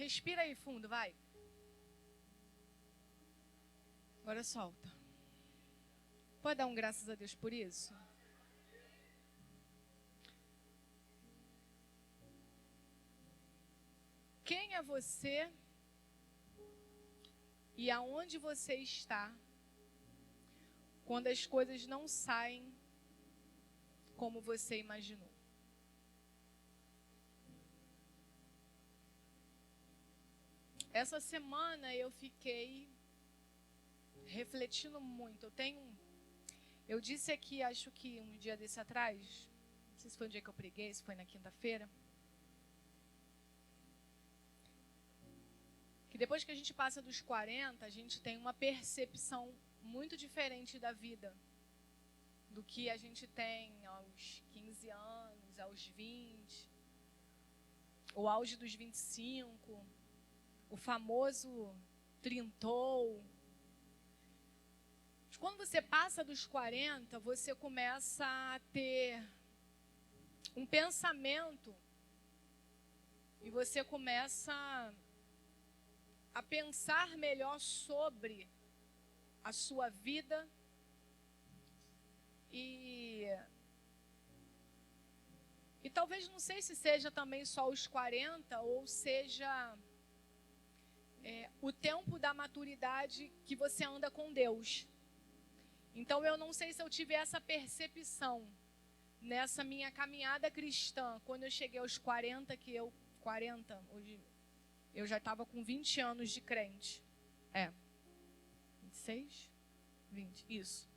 Respira aí fundo, vai. Agora solta. Pode dar um graças a Deus por isso? Quem é você e aonde você está quando as coisas não saem como você imaginou? Essa semana eu fiquei refletindo muito. Eu disse aqui, acho que um dia desse atrás, não sei se foi um dia que eu preguei, se foi na quinta-feira, que depois que a gente passa dos 40, a gente tem uma percepção muito diferente da vida do que a gente tem aos 15 anos, aos 20, o auge dos 25, o famoso trintou. Quando você passa dos 40, você começa a ter um pensamento e você começa a pensar melhor sobre a sua vida e talvez, não sei se seja também só os 40 ou seja o tempo da maturidade que você anda com Deus. Então eu não sei se eu tive essa percepção nessa minha caminhada cristã, quando eu cheguei aos 40, hoje eu já estava com 20 anos de crente. 26? 20, isso.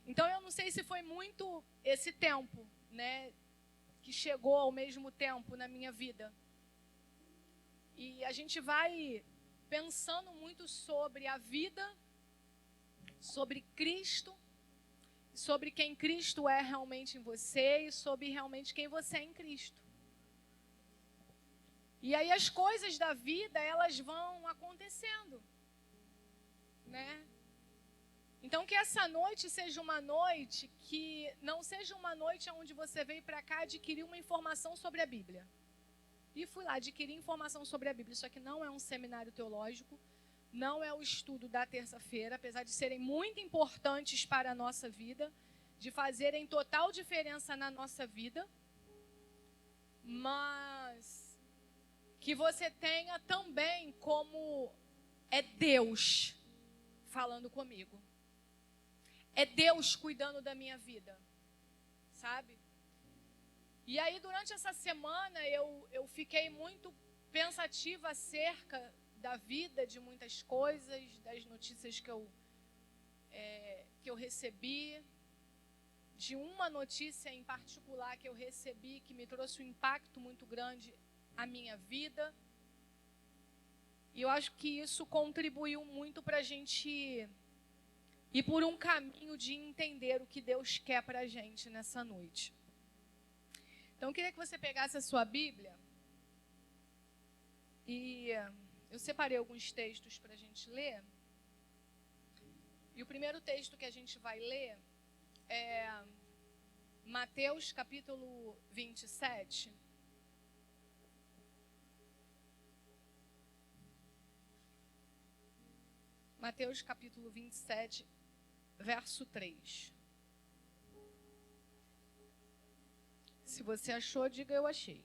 Então eu não sei se foi muito esse tempo, né, que chegou ao mesmo tempo na minha vida. E a gente vai pensando muito sobre a vida, sobre Cristo, sobre quem Cristo é realmente em você e sobre realmente quem você é em Cristo. E aí as coisas da vida, elas vão acontecendo, né? Então que essa noite seja uma noite que não seja uma noite onde você veio para cá adquirir uma informação sobre a Bíblia. E fui lá adquirir informação sobre a Bíblia. Isso aqui não é um seminário teológico, não é o estudo da terça-feira, apesar de serem muito importantes para a nossa vida, de fazerem total diferença na nossa vida, mas que você tenha também como é Deus falando comigo. É Deus cuidando da minha vida, sabe? E aí, durante essa semana, eu fiquei muito pensativa acerca da vida, de muitas coisas, das notícias que eu recebi, de uma notícia em particular que eu recebi, que me trouxe um impacto muito grande à minha vida. E eu acho que isso contribuiu muito para a gente ir por um caminho de entender o que Deus quer para a gente nessa noite. Então, eu queria que você pegasse a sua Bíblia e eu separei alguns textos para a gente ler. E o primeiro texto que a gente vai ler é Mateus capítulo 27. Mateus capítulo 27, verso 3. Se você achou, diga eu achei.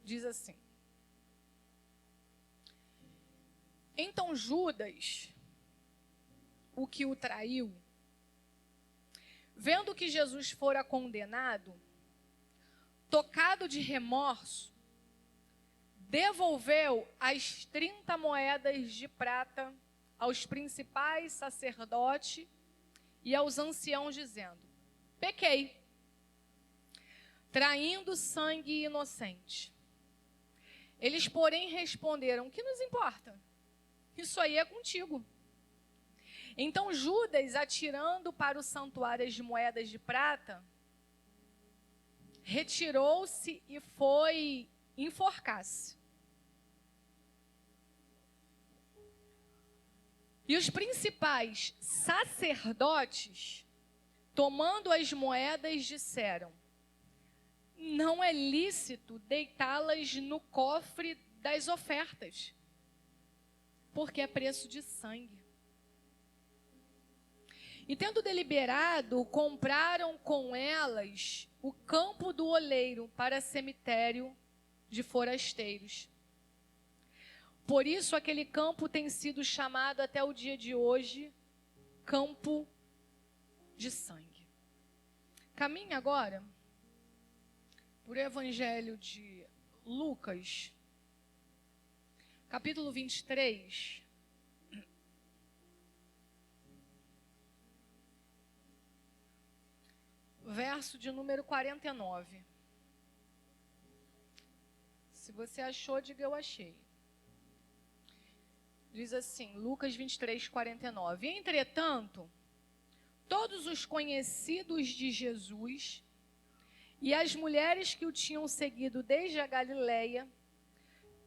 Diz assim: Então Judas, o que o traiu, vendo que Jesus fora condenado, tocado de remorso, devolveu as 30 moedas de prata aos principais sacerdotes e aos anciãos, dizendo: pequei, traindo sangue inocente. Eles, porém, responderam: o que nos importa? Isso aí é contigo. Então Judas, atirando para o santuário as moedas de prata, retirou-se e foi enforcar-se. E os principais sacerdotes, tomando as moedas, disseram: não é lícito deitá-las no cofre das ofertas, porque é preço de sangue. E tendo deliberado, compraram com elas o campo do oleiro para cemitério de forasteiros. Por isso aquele campo tem sido chamado até o dia de hoje campo de sangue. Caminhe agora por Evangelho de Lucas, capítulo 23. Verso de número 49. Se você achou, diga eu achei. Diz assim, Lucas 23, 49. Entretanto, todos os conhecidos de Jesus e as mulheres que o tinham seguido desde a Galileia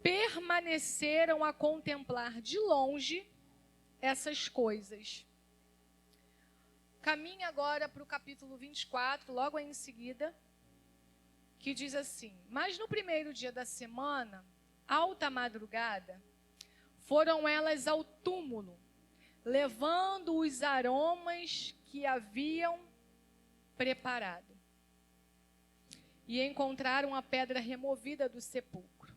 permaneceram a contemplar de longe essas coisas. Caminhe agora para o capítulo 24, logo aí em seguida, que diz assim: mas no primeiro dia da semana, alta madrugada, foram elas ao túmulo, levando os aromas que haviam preparado. E encontraram a pedra removida do sepulcro.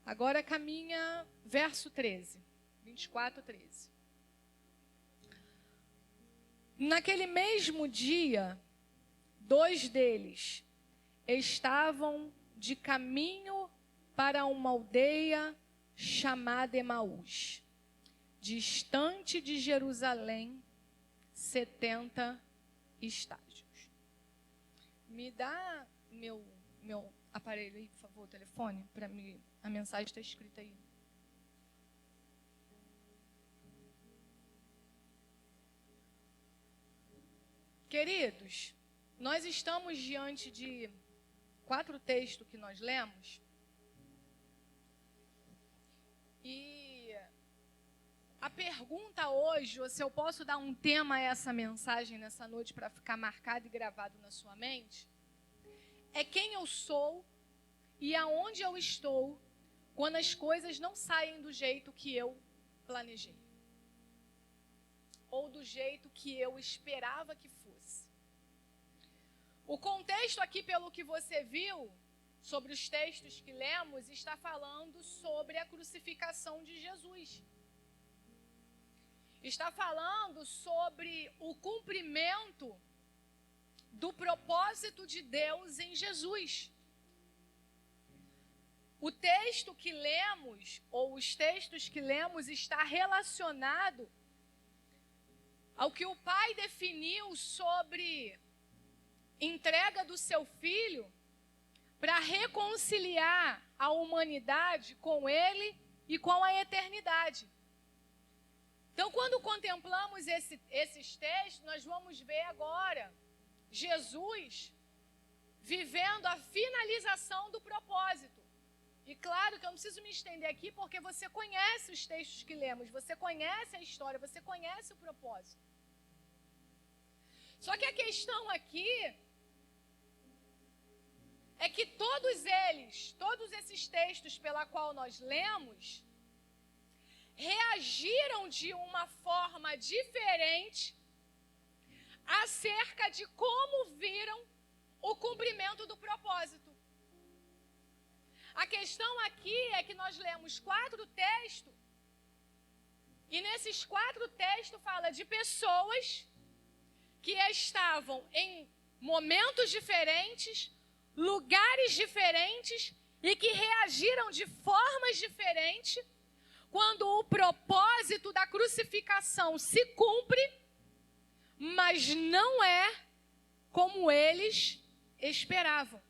Agora caminha verso 13, 24, 13. Naquele mesmo dia, 2 deles estavam de caminho para uma aldeia chamada Emaús, distante de Jerusalém, 70 estádios. Me dá meu aparelho aí, por favor, o telefone, para mim, a mensagem está escrita aí. Queridos, nós estamos diante de 4 textos que nós lemos. E a pergunta hoje, ou se eu posso dar um tema a essa mensagem nessa noite para ficar marcado e gravado na sua mente, é quem eu sou e aonde eu estou quando as coisas não saem do jeito que eu planejei. Ou do jeito que eu esperava que fosse. O contexto aqui, pelo que você viu, sobre os textos que lemos, está falando sobre a crucificação de Jesus. Está falando sobre o cumprimento do propósito de Deus em Jesus. O texto que lemos, ou os textos que lemos, está relacionado ao que o Pai definiu sobre entrega do seu Filho para reconciliar a humanidade com Ele e com a eternidade. Então, quando contemplamos esses textos, nós vamos ver agora Jesus vivendo a finalização do propósito. E claro que eu não preciso me estender aqui, porque você conhece os textos que lemos, você conhece a história, você conhece o propósito. Só que a questão aqui é que todos esses textos pela qual nós lemos, reagiram de uma forma diferente acerca de como viram o cumprimento do propósito. A questão aqui é que nós lemos 4 textos, e nesses 4 textos fala de pessoas que estavam em momentos diferentes, lugares diferentes e que reagiram de formas diferentes quando o propósito da crucificação se cumpre, mas não é como eles esperavam.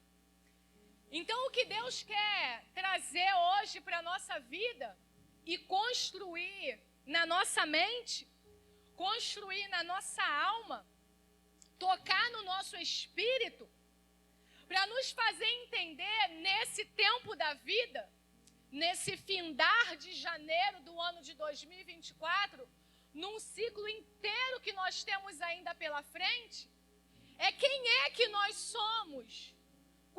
Então, o que Deus quer trazer hoje para a nossa vida e construir na nossa mente, construir na nossa alma, tocar no nosso espírito, para nos fazer entender nesse tempo da vida, nesse findar de janeiro do ano de 2024, num ciclo inteiro que nós temos ainda pela frente, é quem é que nós somos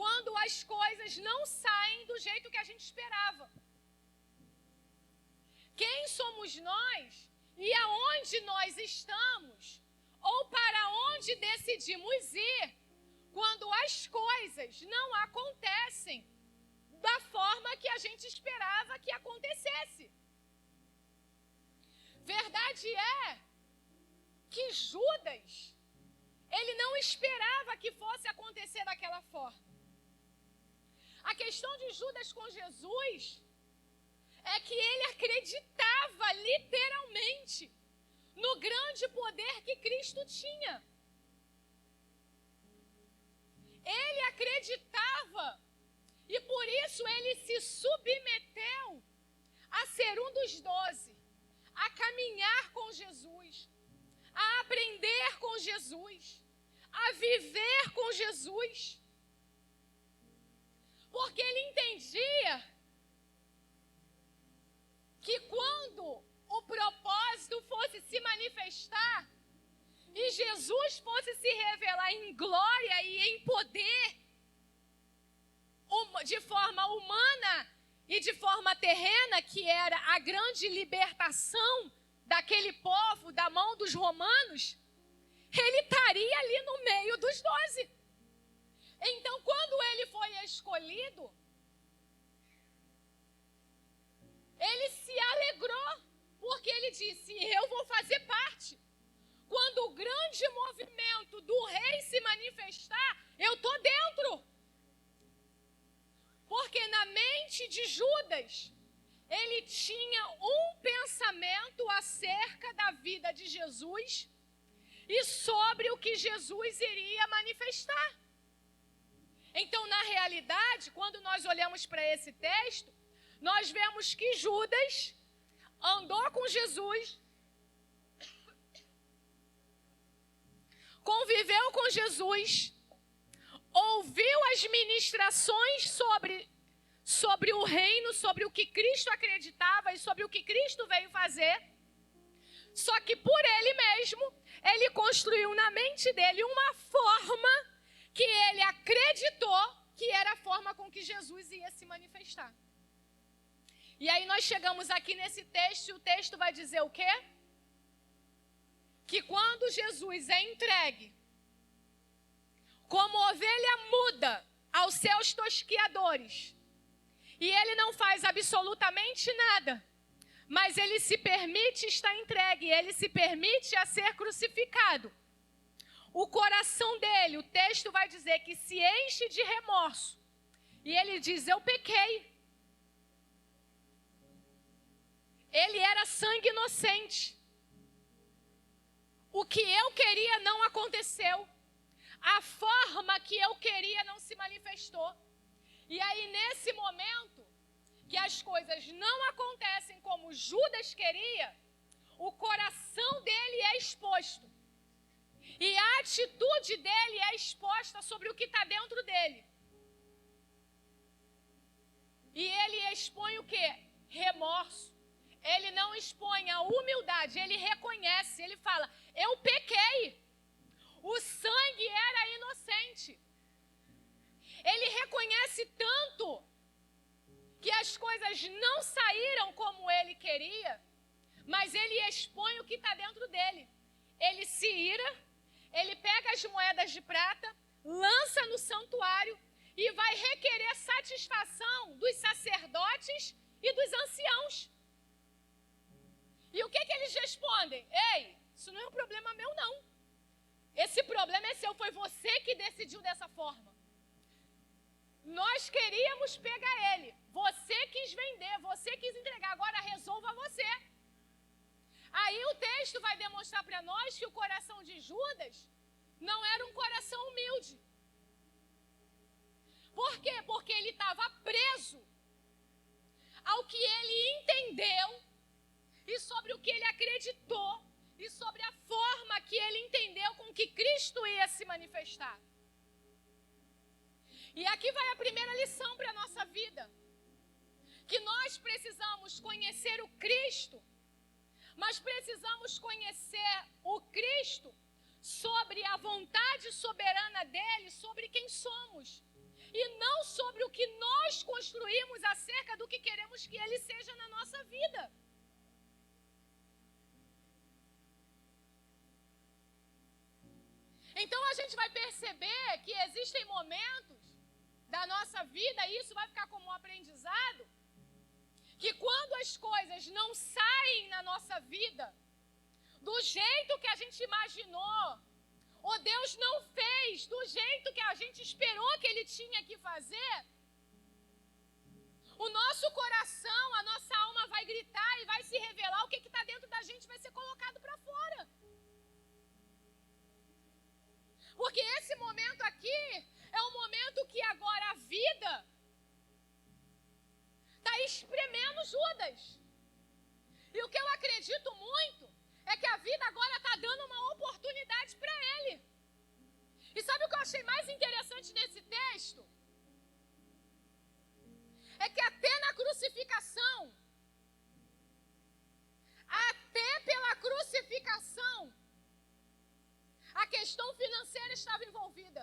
quando as coisas não saem do jeito que a gente esperava. Quem somos nós e aonde nós estamos, ou para onde decidimos ir, quando as coisas não acontecem da forma que a gente esperava que acontecesse. Verdade é que Judas, ele não esperava que fosse acontecer daquela forma. A questão de Judas com Jesus é que ele acreditava literalmente no grande poder que Cristo tinha. Ele acreditava e por isso ele se submeteu a ser um dos 12, a caminhar com Jesus, a aprender com Jesus, a viver com Jesus. Porque ele entendia que quando o propósito fosse se manifestar e Jesus fosse se revelar em glória e em poder, de forma humana e de forma terrena, que era a grande libertação daquele povo da mão dos romanos, ele estaria ali no meio dos 12. Então, quando ele foi escolhido, ele se alegrou, porque ele disse: eu vou fazer parte. Quando o grande movimento do rei se manifestar, eu estou dentro. Porque na mente de Judas, ele tinha um pensamento acerca da vida de Jesus e sobre o que Jesus iria manifestar. Então, na realidade, quando nós olhamos para esse texto, nós vemos que Judas andou com Jesus, conviveu com Jesus, ouviu as ministrações sobre o reino, sobre o que Cristo acreditava e sobre o que Cristo veio fazer. Só que por ele mesmo, ele construiu na mente dele uma forma que ele acreditou que era a forma com que Jesus ia se manifestar. E aí nós chegamos aqui nesse texto e o texto vai dizer o quê? Que quando Jesus é entregue como ovelha muda aos seus tosquiadores, e ele não faz absolutamente nada, mas ele se permite estar entregue, ele se permite a ser crucificado. O coração dele, o texto vai dizer que se enche de remorso, e ele diz: eu pequei. Ele era sangue inocente. O que eu queria não aconteceu. A forma que eu queria não se manifestou. E aí, nesse momento, que as coisas não acontecem como Judas queria, o coração dele é exposto. E a atitude dele é exposta sobre o que está dentro dele. E ele expõe o quê? Remorso. Ele não expõe a humildade, ele reconhece, ele fala: eu pequei. O sangue era inocente. Ele reconhece tanto que as coisas não saíram como ele queria, mas ele expõe o que está dentro dele. Ele se ira, ele pega as moedas de prata, lança no santuário e vai requerer satisfação dos sacerdotes e dos anciãos. E o que eles respondem? Ei, isso não é um problema meu, não. Esse problema é seu, foi você que decidiu dessa forma. Nós queríamos pegar ele, você quis vender, você quis entregar, agora resolva você. Aí o texto vai demonstrar para nós que o coração de Judas não era um coração humilde. Por quê? Porque ele estava preso ao que ele entendeu e sobre o que ele acreditou e sobre a forma que ele entendeu com que Cristo ia se manifestar. E aqui vai a primeira lição para a nossa vida. Que nós precisamos conhecer o Cristo, mas precisamos conhecer o Cristo sobre a vontade soberana dele, sobre quem somos. E não sobre o que nós construímos acerca do que queremos que ele seja na nossa vida. Então a gente vai perceber que existem momentos da nossa vida, e isso vai ficar como um aprendizado, que quando as coisas não saem na nossa vida do jeito que a gente imaginou, ou Deus não fez do jeito que a gente esperou que Ele tinha que fazer, o nosso coração, a nossa alma vai gritar e vai se revelar, o que está dentro da gente vai ser colocado para fora. Porque esse momento aqui é um momento que agora a vida está espremendo Judas. E o que eu acredito muito é que a vida agora está dando uma oportunidade para ele. E sabe o que eu achei mais interessante nesse texto? É que até na crucificação, até pela crucificação, a questão financeira estava envolvida.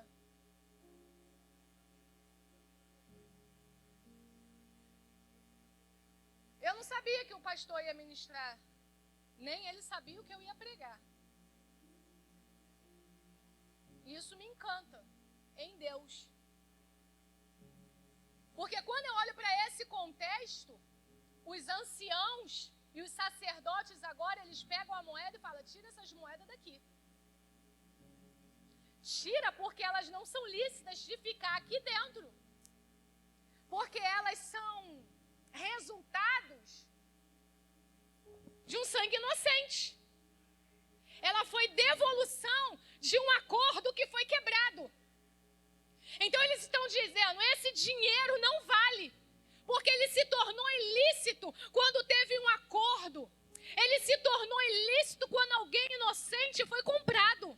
Eu não sabia que o pastor ia ministrar. Nem ele sabia o que eu ia pregar. Isso me encanta em Deus. Porque quando eu olho para esse contexto, os anciãos e os sacerdotes agora, eles pegam a moeda e falam, tira essas moedas daqui. Tira porque elas não são lícitas de ficar aqui dentro. Porque elas são resultados de um sangue inocente. Ela foi devolução de um acordo que foi quebrado. Então eles estão dizendo, esse dinheiro não vale, porque ele se tornou ilícito quando teve um acordo. Ele se tornou ilícito quando alguém inocente foi comprado.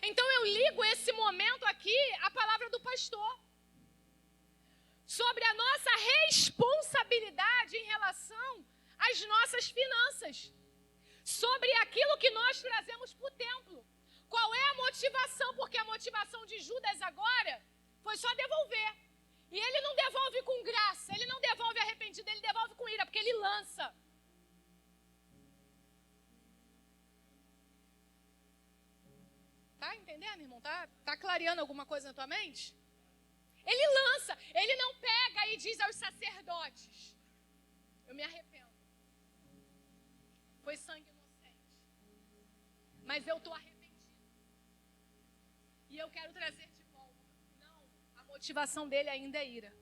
Então eu ligo esse momento aqui à palavra do pastor. Sobre a nossa responsabilidade em relação às nossas finanças. Sobre aquilo que nós trazemos para o templo. Qual é a motivação? Porque a motivação de Judas agora foi só devolver. E ele não devolve com graça, ele não devolve arrependido, ele devolve com ira, porque ele lança. Tá entendendo, irmão? Tá clareando alguma coisa na tua mente? Ele lança, ele não pega e diz aos sacerdotes, eu me arrependo. Foi sangue inocente. Mas eu estou arrependido. E eu quero trazer de volta. Não, a motivação dele ainda é ira.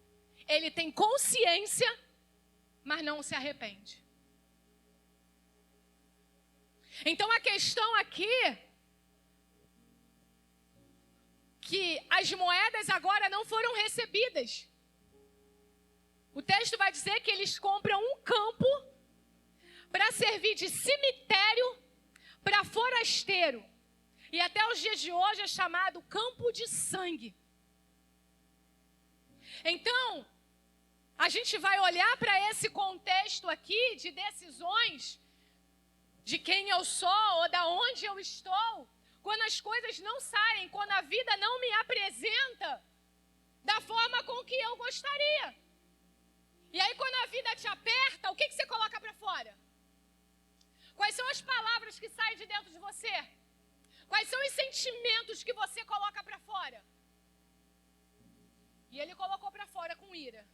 Ele tem consciência, mas não se arrepende. Então a questão aqui que as moedas agora não foram recebidas. O texto vai dizer que eles compram um campo para servir de cemitério para forasteiro. E até os dias de hoje é chamado campo de sangue. Então, a gente vai olhar para esse contexto aqui de decisões, de quem eu sou ou da onde eu estou, quando as coisas não saem, quando a vida não me apresenta da forma com que eu gostaria. E aí quando a vida te aperta, o que você coloca para fora? Quais são as palavras que saem de dentro de você? Quais são os sentimentos que você coloca para fora? E ele colocou para fora com ira.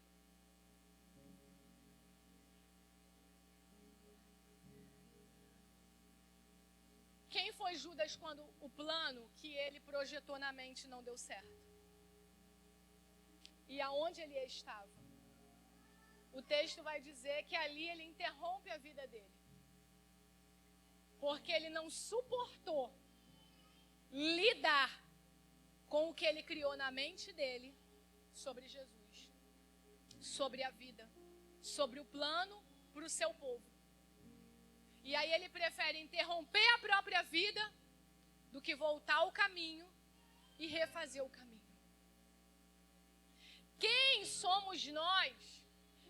Quem foi Judas quando o plano que ele projetou na mente não deu certo? E aonde ele estava? O texto vai dizer que ali ele interrompe a vida dele. Porque ele não suportou lidar com o que ele criou na mente dele sobre Jesus, sobre a vida, sobre o plano para o seu povo. E aí ele prefere interromper a própria vida do que voltar ao caminho e refazer o caminho. Quem somos nós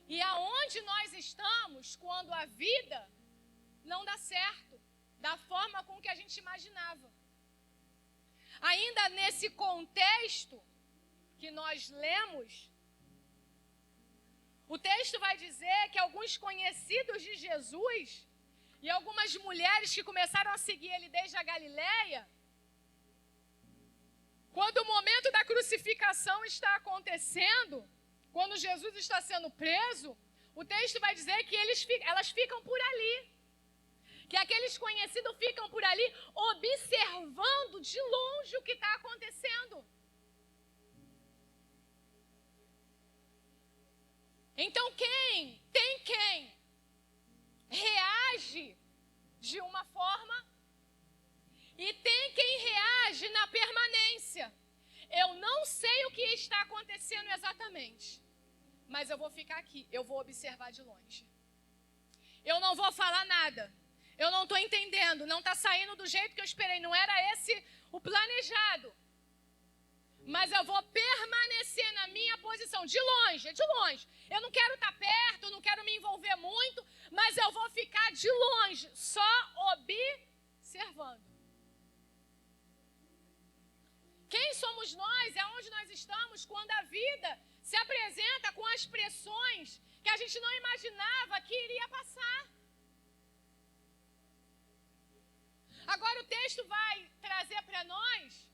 e aonde nós estamos quando a vida não dá certo? da forma com que a gente imaginava. Ainda nesse contexto que nós lemos, o texto vai dizer que alguns conhecidos de Jesus e algumas mulheres que começaram a seguir ele desde a Galileia, quando o momento da crucificação está acontecendo, quando Jesus está sendo preso, o texto vai dizer que elas ficam por ali. Que aqueles conhecidos ficam por ali observando de longe o que está acontecendo. Então quem reage de uma forma e tem quem reage na permanência. Eu não sei o que está acontecendo exatamente, mas eu vou ficar aqui, eu vou observar de longe. Eu não vou falar nada. Eu não estou entendendo, não está saindo do jeito que eu esperei, não era esse o planejado. Mas eu vou permanecer na minha posição, de longe, de longe. Eu não quero estar perto, eu não quero me envolver muito, mas eu vou ficar de longe, só observando. Quem somos nós, é onde nós estamos quando a vida se apresenta com as pressões que a gente não imaginava que iria passar. Agora o texto vai trazer para nós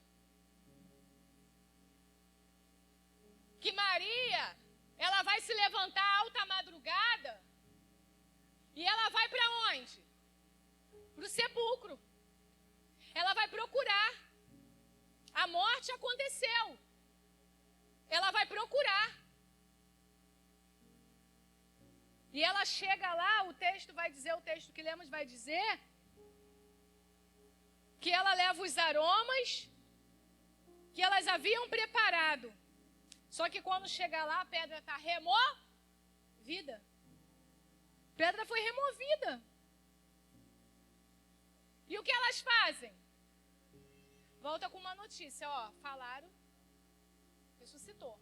que Maria, ela vai se levantar alta madrugada e ela vai para onde? Para o sepulcro. Ela vai procurar. A morte aconteceu. Ela vai procurar. E ela chega lá, o texto vai dizer, o texto que lemos vai dizer que ela leva os aromas que elas haviam preparado. Só que quando chega lá, a pedra está removida. A pedra foi removida. E o que elas fazem? Volta com uma notícia, ó, falaram, ressuscitou.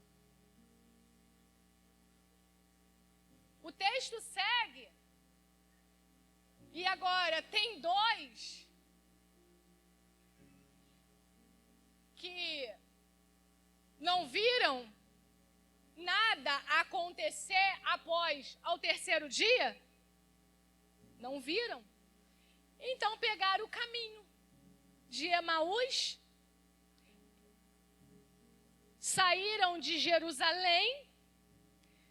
O texto segue. E agora tem dois que não viram nada acontecer após ao terceiro dia. Não viram? Então pegaram o caminho de Emaús, saíram de Jerusalém,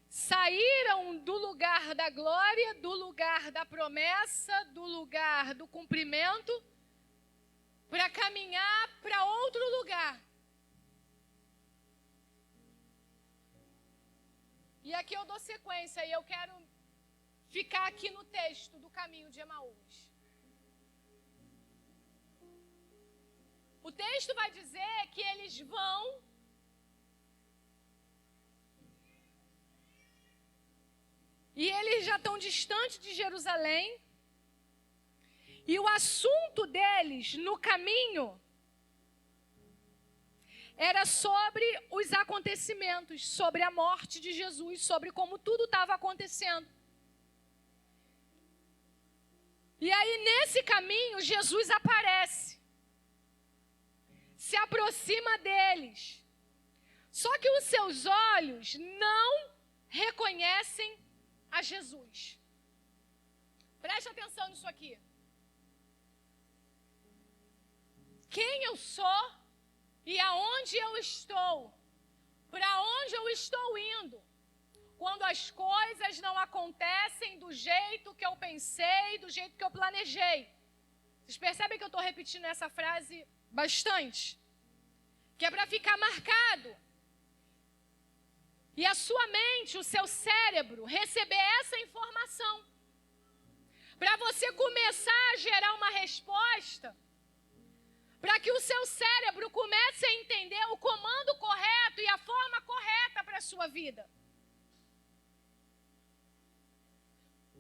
saíram do lugar da glória, do lugar da promessa, do lugar do cumprimento, para caminhar para outro lugar. E aqui eu dou sequência e eu quero ficar aqui no texto do caminho de Emaús. O texto vai dizer que eles vão e eles já estão distantes de Jerusalém. E o assunto deles no caminho era sobre os acontecimentos, sobre a morte de Jesus, sobre como tudo estava acontecendo. E aí, nesse caminho, Jesus aparece, se aproxima deles. Só que os seus olhos não reconhecem a Jesus. Preste atenção nisso aqui. Quem eu sou e aonde eu estou, para onde eu estou indo, quando as coisas não acontecem do jeito que eu pensei, do jeito que eu planejei. Vocês percebem que eu estou repetindo essa frase bastante? Que é para ficar marcado. E a sua mente, o seu cérebro, receber essa informação. Para você começar a gerar uma resposta, para que o seu cérebro comece a entender o comando correto e a forma correta para a sua vida.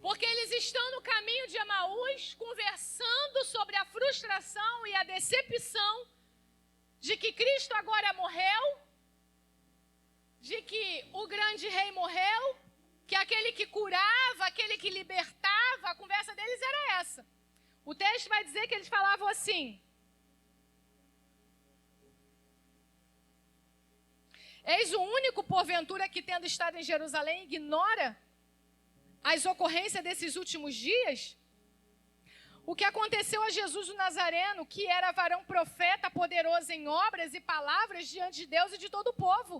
Porque eles estão no caminho de Emaús, conversando sobre a frustração e a decepção de que Cristo agora morreu, de que o grande rei morreu, que aquele que curava, aquele que libertava, a conversa deles era essa. O texto vai dizer que eles falavam assim: eis o único, porventura, que tendo estado em Jerusalém, ignora as ocorrências desses últimos dias? O que aconteceu a Jesus o Nazareno, que era varão profeta, poderoso em obras e palavras diante de Deus e de todo o povo.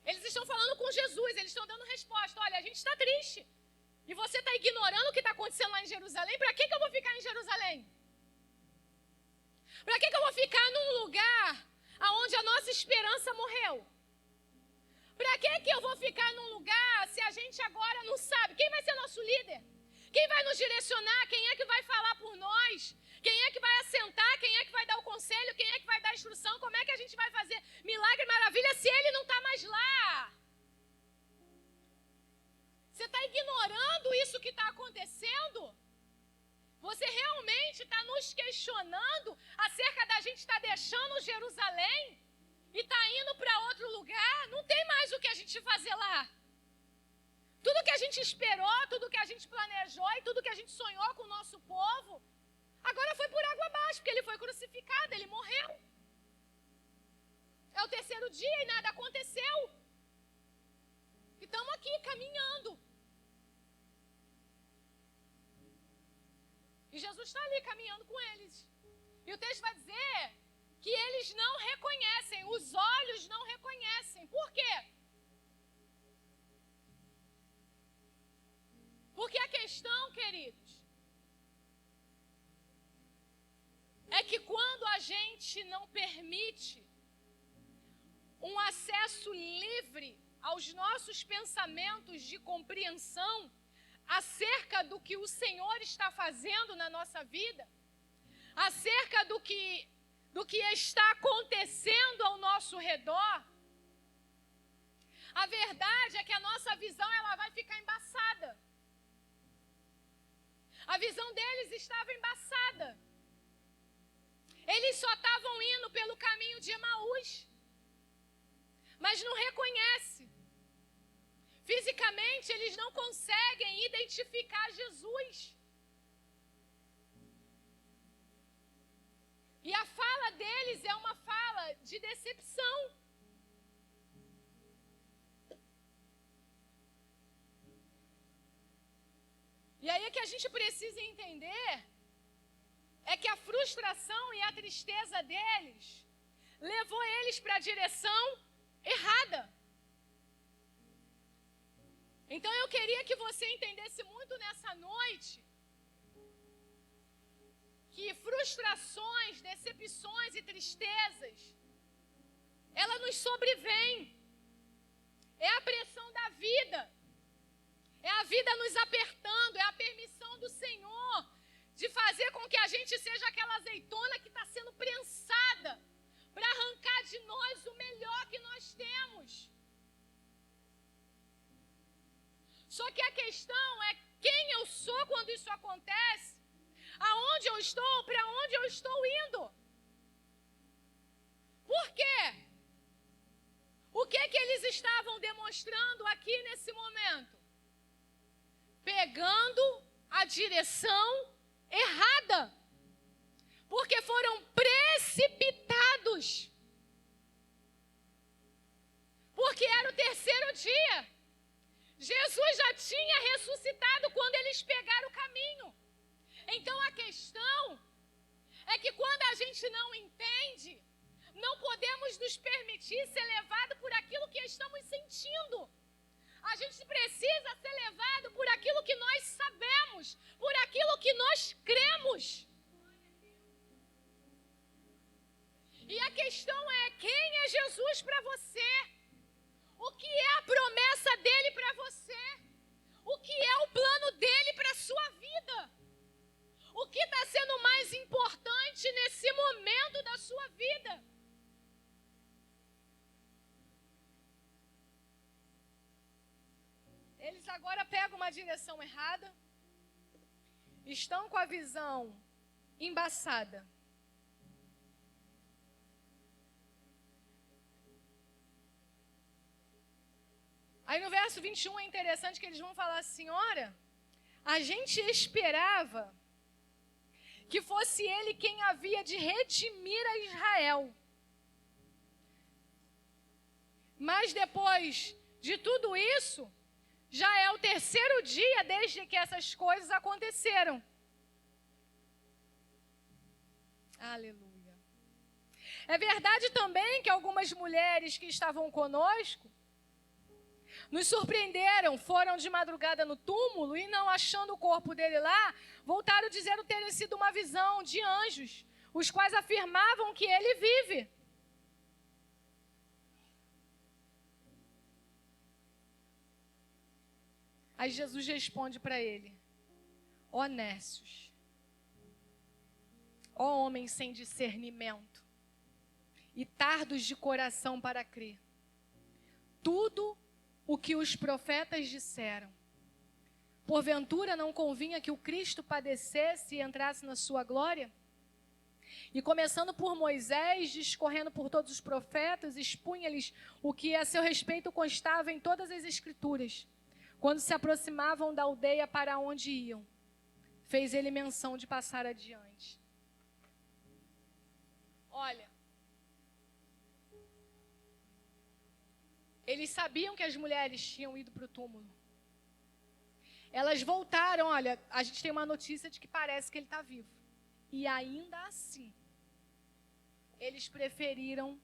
Eles estão falando com Jesus, eles estão dando resposta. Olha, a gente está triste. E você está ignorando o que está acontecendo lá em Jerusalém? Para que eu vou ficar em Jerusalém? Para que eu vou ficar num lugar onde a nossa esperança morreu? Para que eu vou ficar num lugar se a gente agora não sabe? Quem vai ser nosso líder? Quem vai nos direcionar? Quem é que vai falar por nós? Quem é que vai assentar? Quem é que vai dar o conselho? Quem é que vai dar a instrução? Como é que a gente vai fazer milagre e maravilha se ele não está mais lá? Você está ignorando isso que está acontecendo? Você realmente está nos questionando acerca da gente estar deixando Jerusalém e está indo para outro lugar? Não tem mais o que a gente fazer lá. Tudo que a gente esperou, tudo que a gente planejou e tudo que a gente sonhou com o nosso povo, agora foi por água abaixo, porque ele foi crucificado, ele morreu. É o terceiro dia e nada aconteceu. E estamos aqui caminhando. E Jesus está ali caminhando com eles. E o texto vai dizer que eles não reconhecem, os olhos não reconhecem. Por quê? Porque a questão, queridos, é que quando a gente não permite um acesso livre aos nossos pensamentos de compreensão acerca do que o Senhor está fazendo na nossa vida, acerca do que está acontecendo ao nosso redor, a verdade é que a nossa visão ela vai ficar embaçada. A visão deles estava embaçada. Eles só estavam indo pelo caminho de Emaús, mas não reconhece. Fisicamente, eles não conseguem identificar Jesus. E a fala deles é uma fala de decepção. E aí é que a gente precisa entender é que a frustração e a tristeza deles levou eles para a direção errada. Então eu queria que você entendesse muito nessa noite que frustrações, decepções e tristezas, ela nos sobrevém. É a pressão da vida. É a vida nos apertando, é a permissão do Senhor de fazer com que a gente seja aquela azeitona que está sendo prensada para arrancar de nós o melhor que nós temos. Só que a questão é quem eu sou quando isso acontece, aonde eu estou, para onde eu estou indo. Por quê? O que eles estavam demonstrando aqui nesse momento? Pegando a direção errada. Porque foram precipitados. Porque era o terceiro dia. Jesus já tinha ressuscitado quando eles pegaram o caminho. Então a questão é que quando a gente não entende, não podemos nos permitir ser levados por aquilo que estamos sentindo. A gente precisa ser levado por aquilo que nós sabemos, por aquilo que nós cremos. E a questão é, quem é Jesus para você? O que é a promessa dele para você? O que é o plano dele para a sua vida? O que está sendo mais importante nesse momento da sua vida? Eles agora pegam uma direção errada, estão com a visão embaçada. Aí no verso 21 é interessante que eles vão falar assim, ora, A gente esperava que fosse ele quem havia de redimir a Israel. Mas depois de tudo isso, já é o terceiro dia desde que essas coisas aconteceram. Aleluia. É verdade também que algumas mulheres que estavam conosco nos surpreenderam, foram de madrugada no túmulo e, não achando o corpo dele lá, voltaram dizendo ter sido uma visão de anjos, os quais afirmavam que ele vive. Aí Jesus responde para ele: ó nécios, ó homens sem discernimento e tardos de coração para crer, tudo o que os profetas disseram, porventura não convinha que o Cristo padecesse e entrasse na sua glória? E começando por Moisés, discorrendo por todos os profetas, expunha-lhes o que a seu respeito constava em todas as Escrituras. Quando se aproximavam da aldeia para onde iam, fez ele menção de passar adiante. Olha, eles sabiam que as mulheres tinham ido para o túmulo. Elas voltaram, olha, a gente tem uma notícia de que parece que ele está vivo. E ainda assim, eles preferiram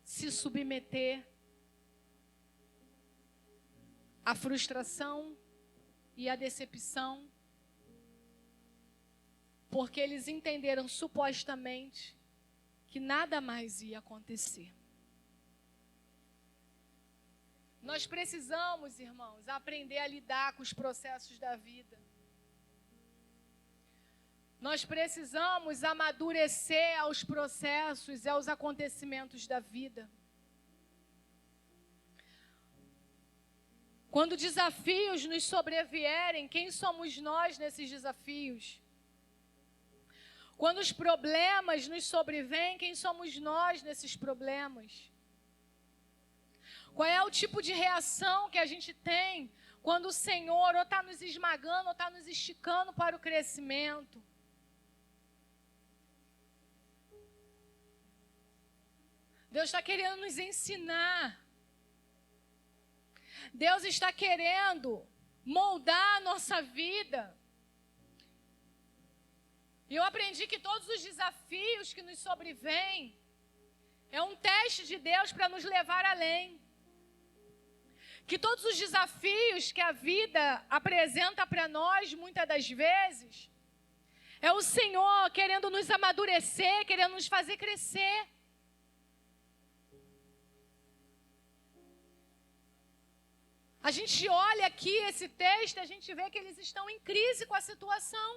se submeter à frustração e à decepção, porque eles entenderam supostamente que nada mais ia acontecer. Nós precisamos, irmãos, aprender a lidar com os processos da vida. Nós precisamos amadurecer aos processos e aos acontecimentos da vida. Quando desafios nos sobrevierem, quem somos nós nesses desafios? Quando os problemas nos sobrevêm, quem somos nós nesses problemas? Qual é o tipo de reação que a gente tem quando o Senhor ou está nos esmagando ou está nos esticando para o crescimento? Deus está querendo nos ensinar. Deus está querendo moldar a nossa vida. E eu aprendi que todos os desafios que nos sobrevêm é um teste de Deus para nos levar além. Que todos os desafios que a vida apresenta para nós, muitas das vezes, é o Senhor querendo nos amadurecer, querendo nos fazer crescer. A gente olha aqui esse texto e a gente vê que eles estão em crise com a situação.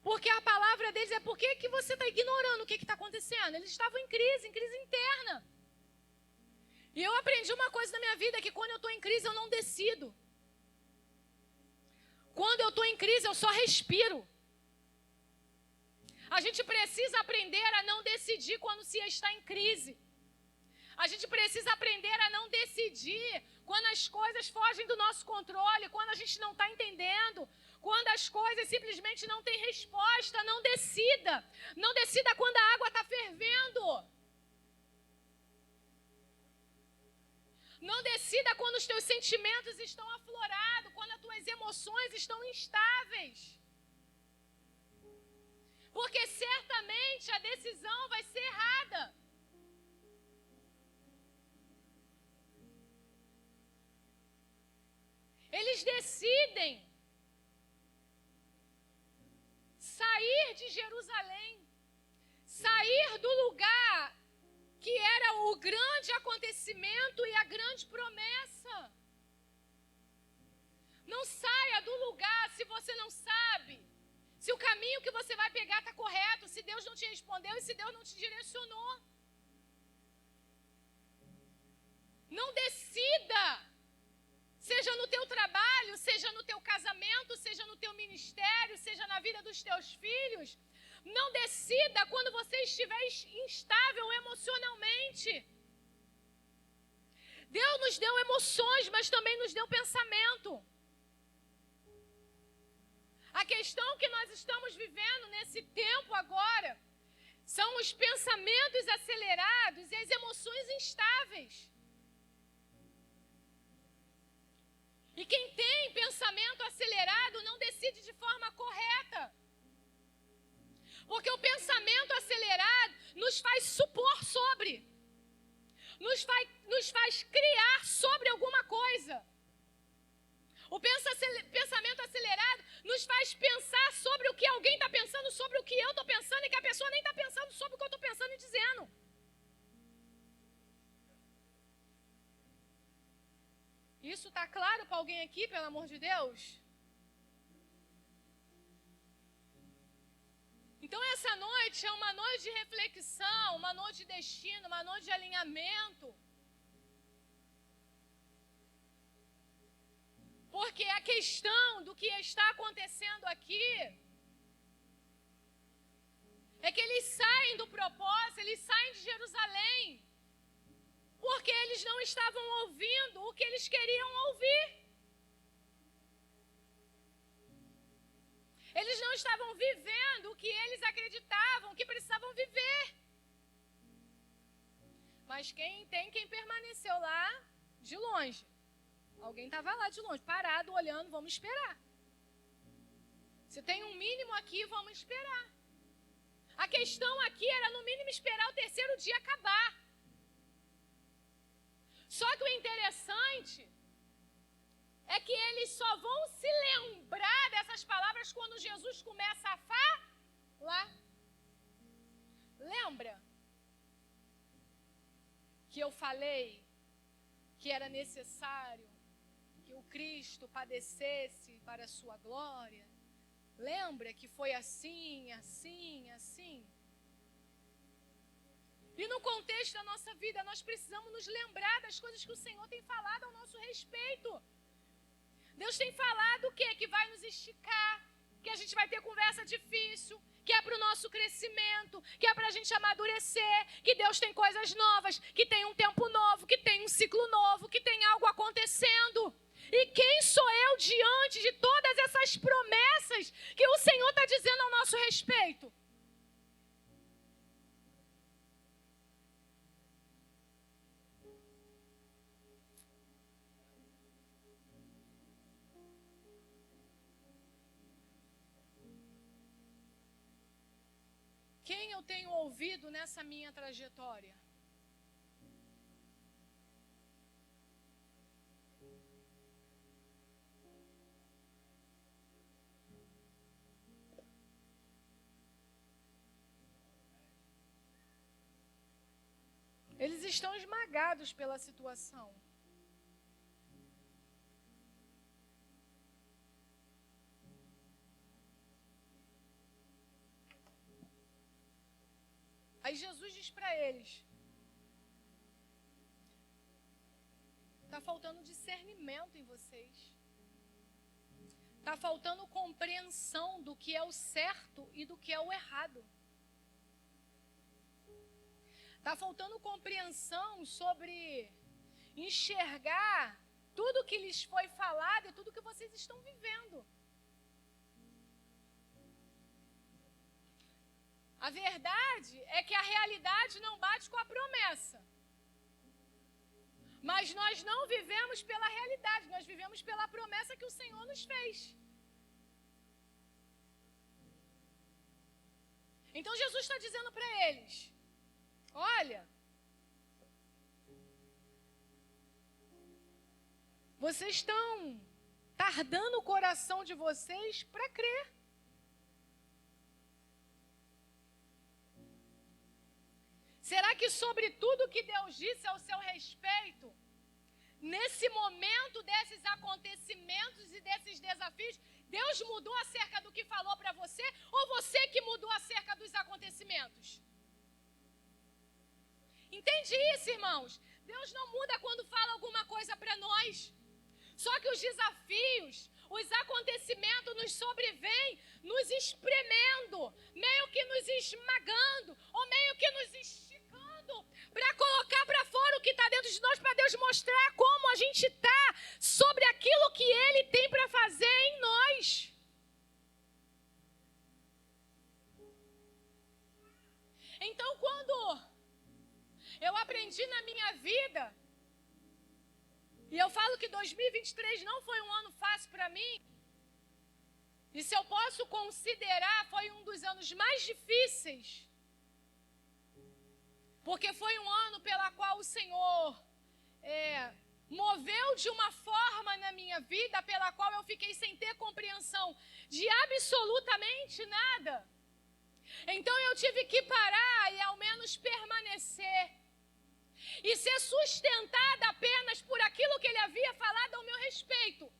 Porque a palavra deles é: por que você está ignorando o que está acontecendo? Eles estavam em crise interna. E eu aprendi uma coisa na minha vida, que quando eu estou em crise eu não decido. Quando eu estou em crise eu só respiro. A gente precisa aprender a não decidir quando se está em crise. A gente precisa aprender a não decidir quando as coisas fogem do nosso controle, quando a gente não está entendendo, quando as coisas simplesmente não têm resposta. Não decida. Não decida quando a água está fervendo. Não decida quando os teus sentimentos estão aflorados, quando as tuas emoções estão instáveis. Porque certamente a decisão vai ser errada. Eles decidem sair de Jerusalém, sair do lugar que era o grande acontecimento e a grande promessa. Não saia do lugar se você não sabe se o caminho que você vai pegar está correto, se Deus não te respondeu e se Deus não te direcionou. Não decida, seja no teu trabalho, seja no teu casamento, seja no teu ministério, seja na vida dos teus filhos. Não decida quando você estiver instável emocionalmente. Deus nos deu emoções, mas também nos deu pensamento. A questão que nós estamos vivendo nesse tempo agora são os pensamentos acelerados e as emoções instáveis. E quem tem pensamento acelerado não decide de forma correta. Porque o pensamento acelerado nos faz supor sobre, nos faz criar sobre alguma coisa. O pensamento acelerado nos faz pensar sobre o que alguém está pensando, sobre o que eu estou pensando, e que a pessoa nem está pensando sobre o que eu estou pensando e dizendo. Isso está claro para alguém aqui, pelo amor de Deus? Então essa noite é uma noite de reflexão, uma noite de destino, uma noite de alinhamento. Porque a questão do que está acontecendo aqui é que eles saem do propósito, eles saem de Jerusalém, porque eles não estavam ouvindo o que eles queriam ouvir. Eles não estavam vivendo o que eles acreditavam que precisavam viver. Mas quem permaneceu lá de longe? Alguém estava lá de longe, parado, olhando, vamos esperar. Se tem um mínimo aqui, vamos esperar. A questão aqui era, no mínimo, esperar o terceiro dia acabar. Só que o interessante é que eles só vão se lembrar dessas palavras quando Jesus começa a falar. Lembra que eu falei que era necessário que o Cristo padecesse para a sua glória? Lembra que foi assim, assim, assim? E no contexto da nossa vida, nós precisamos nos lembrar das coisas que o Senhor tem falado ao nosso respeito. Deus tem falado o quê? Que vai nos esticar, que a gente vai ter conversa difícil, que é para o nosso crescimento, que é para a gente amadurecer, que Deus tem coisas novas, que tem um tempo novo, que tem um ciclo novo, que tem algo acontecendo. E quem sou eu diante de todas essas promessas que o Senhor está dizendo ao nosso respeito? Quem eu tenho ouvido nessa minha trajetória? Eles estão esmagados pela situação. Aí Jesus diz para eles: está faltando discernimento em vocês. Está faltando compreensão do que é o certo e do que é o errado. Está faltando compreensão sobre enxergar tudo que lhes foi falado e tudo que vocês estão vivendo. A verdade é que a realidade não bate com a promessa. Mas nós não vivemos pela realidade, nós vivemos pela promessa que o Senhor nos fez. Então Jesus está dizendo para eles: olha, vocês estão tardando o coração de vocês para crer. Será que sobre tudo que Deus disse ao seu respeito, nesse momento desses acontecimentos e desses desafios, Deus mudou acerca do que falou para você, ou você que mudou acerca dos acontecimentos? Entende isso, irmãos? Deus não muda quando fala alguma coisa para nós. Só que os desafios, os acontecimentos nos sobrevêm, nos espremendo, meio que nos esmagando, ou meio que nos esticando, para colocar para fora o que está dentro de nós, para Deus mostrar como a gente está sobre aquilo que Ele tem para fazer em nós. aprendi na minha vida, e eu falo que 2023 não foi um ano fácil para mim, e se eu posso considerar, foi um dos anos mais difíceis, porque foi um ano pela qual o Senhor moveu de uma forma na minha vida pela qual eu fiquei sem ter compreensão de absolutamente nada. Então eu tive que parar e ao menos permanecer e ser sustentada apenas por aquilo que ele havia falado ao meu respeito.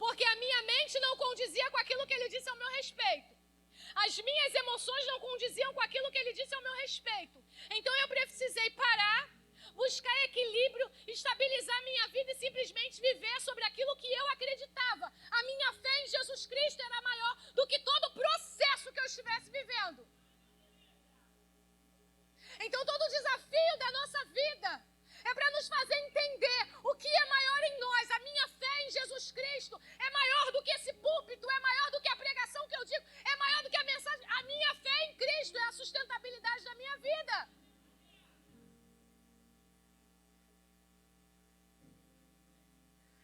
Porque a minha mente não condizia com aquilo que ele disse ao meu respeito. As minhas emoções não condiziam com aquilo que ele disse ao meu respeito. Então eu precisei parar, buscar equilíbrio, estabilizar minha vida e simplesmente viver sobre aquilo que eu acreditava. A minha fé em Jesus Cristo era maior do que todo o processo que eu estivesse vivendo. Então todo o desafio da nossa vida é para nos fazer entender o que é maior em nós. A minha fé em Jesus Cristo é maior do que esse púlpito, é maior do que a pregação que eu digo, é maior do que a mensagem. A minha fé em Cristo é a sustentabilidade da minha vida.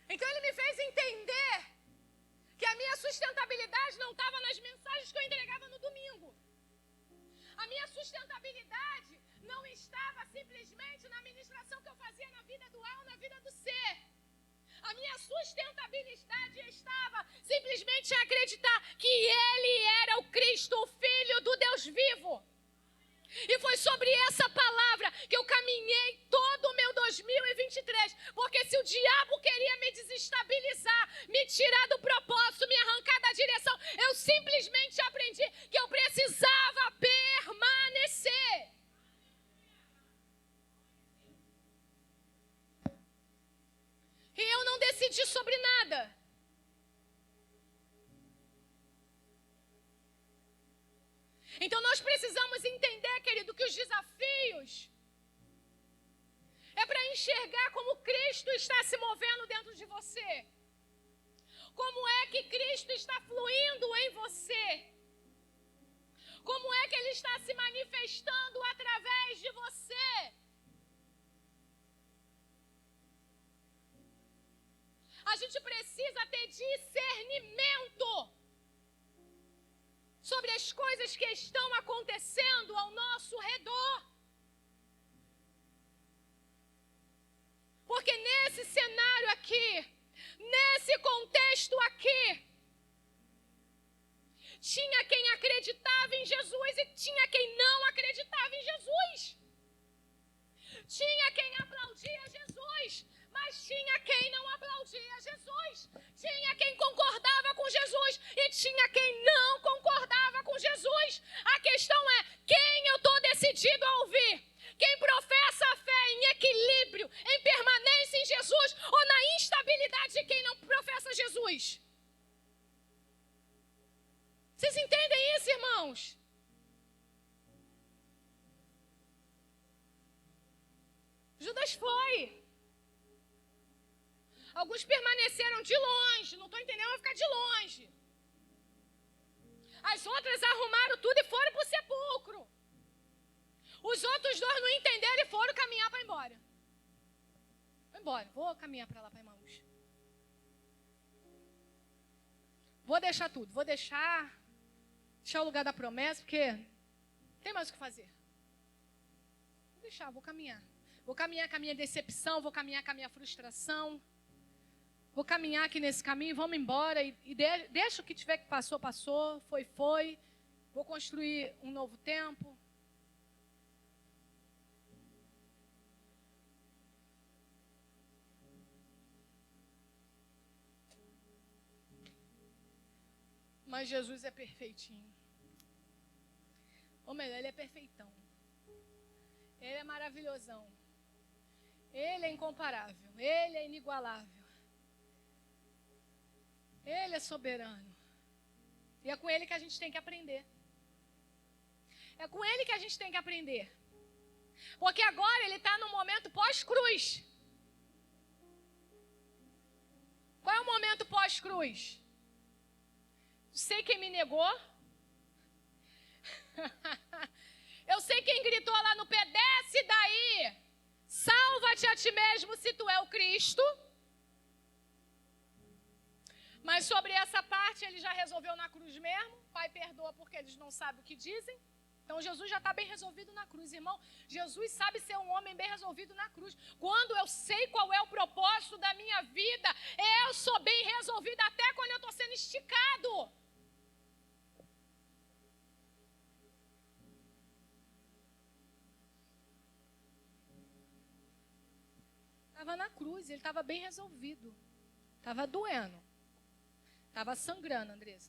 Então ele me fez entender que a minha sustentabilidade não estava nas mensagens que eu entregava no domingo. A minha sustentabilidade não estava simplesmente na ministração que eu fazia na vida do A ou na vida do C. A minha sustentabilidade estava simplesmente em acreditar que Ele era o Cristo, o Filho do Deus vivo. E foi sobre essa palavra que eu caminhei todo o meu 2023. Porque se o diabo queria me desestabilizar, me tirar do propósito, me arrancar da direção, eu simplesmente aprendi que eu precisava permanecer. E eu não decidi sobre nada. Então nós precisamos entender, querido, que os desafios é para enxergar como Cristo está se movendo dentro de você. Como é que Cristo está fluindo em você. Como é que Ele está se manifestando através de você. A gente precisa ter discernimento sobre as coisas que estão acontecendo ao nosso redor. Porque nesse cenário aqui, nesse contexto aqui, tinha quem acreditava em Jesus e tinha quem não acreditava em Jesus. Tinha quem aplaudia Jesus, mas tinha quem não aplaudia Jesus. Tinha quem concordava com Jesus e tinha quem não concordava com Jesus. A questão é, quem eu estou decidido a ouvir? Quem professa a fé em equilíbrio, em permanência em Jesus ou na instabilidade de quem não professa Jesus? Vocês entendem isso, irmãos? Judas foi. Alguns permaneceram de longe, não estou entendendo, vai ficar de longe. As outras arrumaram tudo e foram para o sepulcro. Os outros dois não entenderam e foram caminhar para ir embora. Vou embora, vou caminhar para lá, para Emaús. Vou deixar tudo, vou deixar o lugar da promessa, porque não tem mais o que fazer. Vou deixar, vou caminhar. Vou caminhar com a minha decepção, vou caminhar com a minha frustração. Vou caminhar aqui nesse caminho, vamos embora e deixa o que tiver que passou, passou, foi. Vou construir um novo tempo. Mas Jesus é perfeitinho. Ou melhor, Ele é perfeitão. Ele é maravilhosão. Ele é incomparável. Ele é inigualável. Ele é soberano. E é com Ele que a gente tem que aprender. É com Ele que a gente tem que aprender. Porque agora Ele está no momento pós-cruz. Qual é o momento pós-cruz? Sei quem me negou. Eu sei quem gritou lá no pé, desce daí. resolveu na cruz mesmo. Pai, perdoa porque eles não sabem o que dizem. Então, Jesus já está bem resolvido na cruz, irmão. Jesus sabe ser um homem bem resolvido na cruz. Quando eu sei qual é o propósito da minha vida, eu sou bem resolvida até quando eu estou sendo esticado. Estava na cruz, ele estava bem resolvido. Estava doendo. Estava sangrando, Andressa.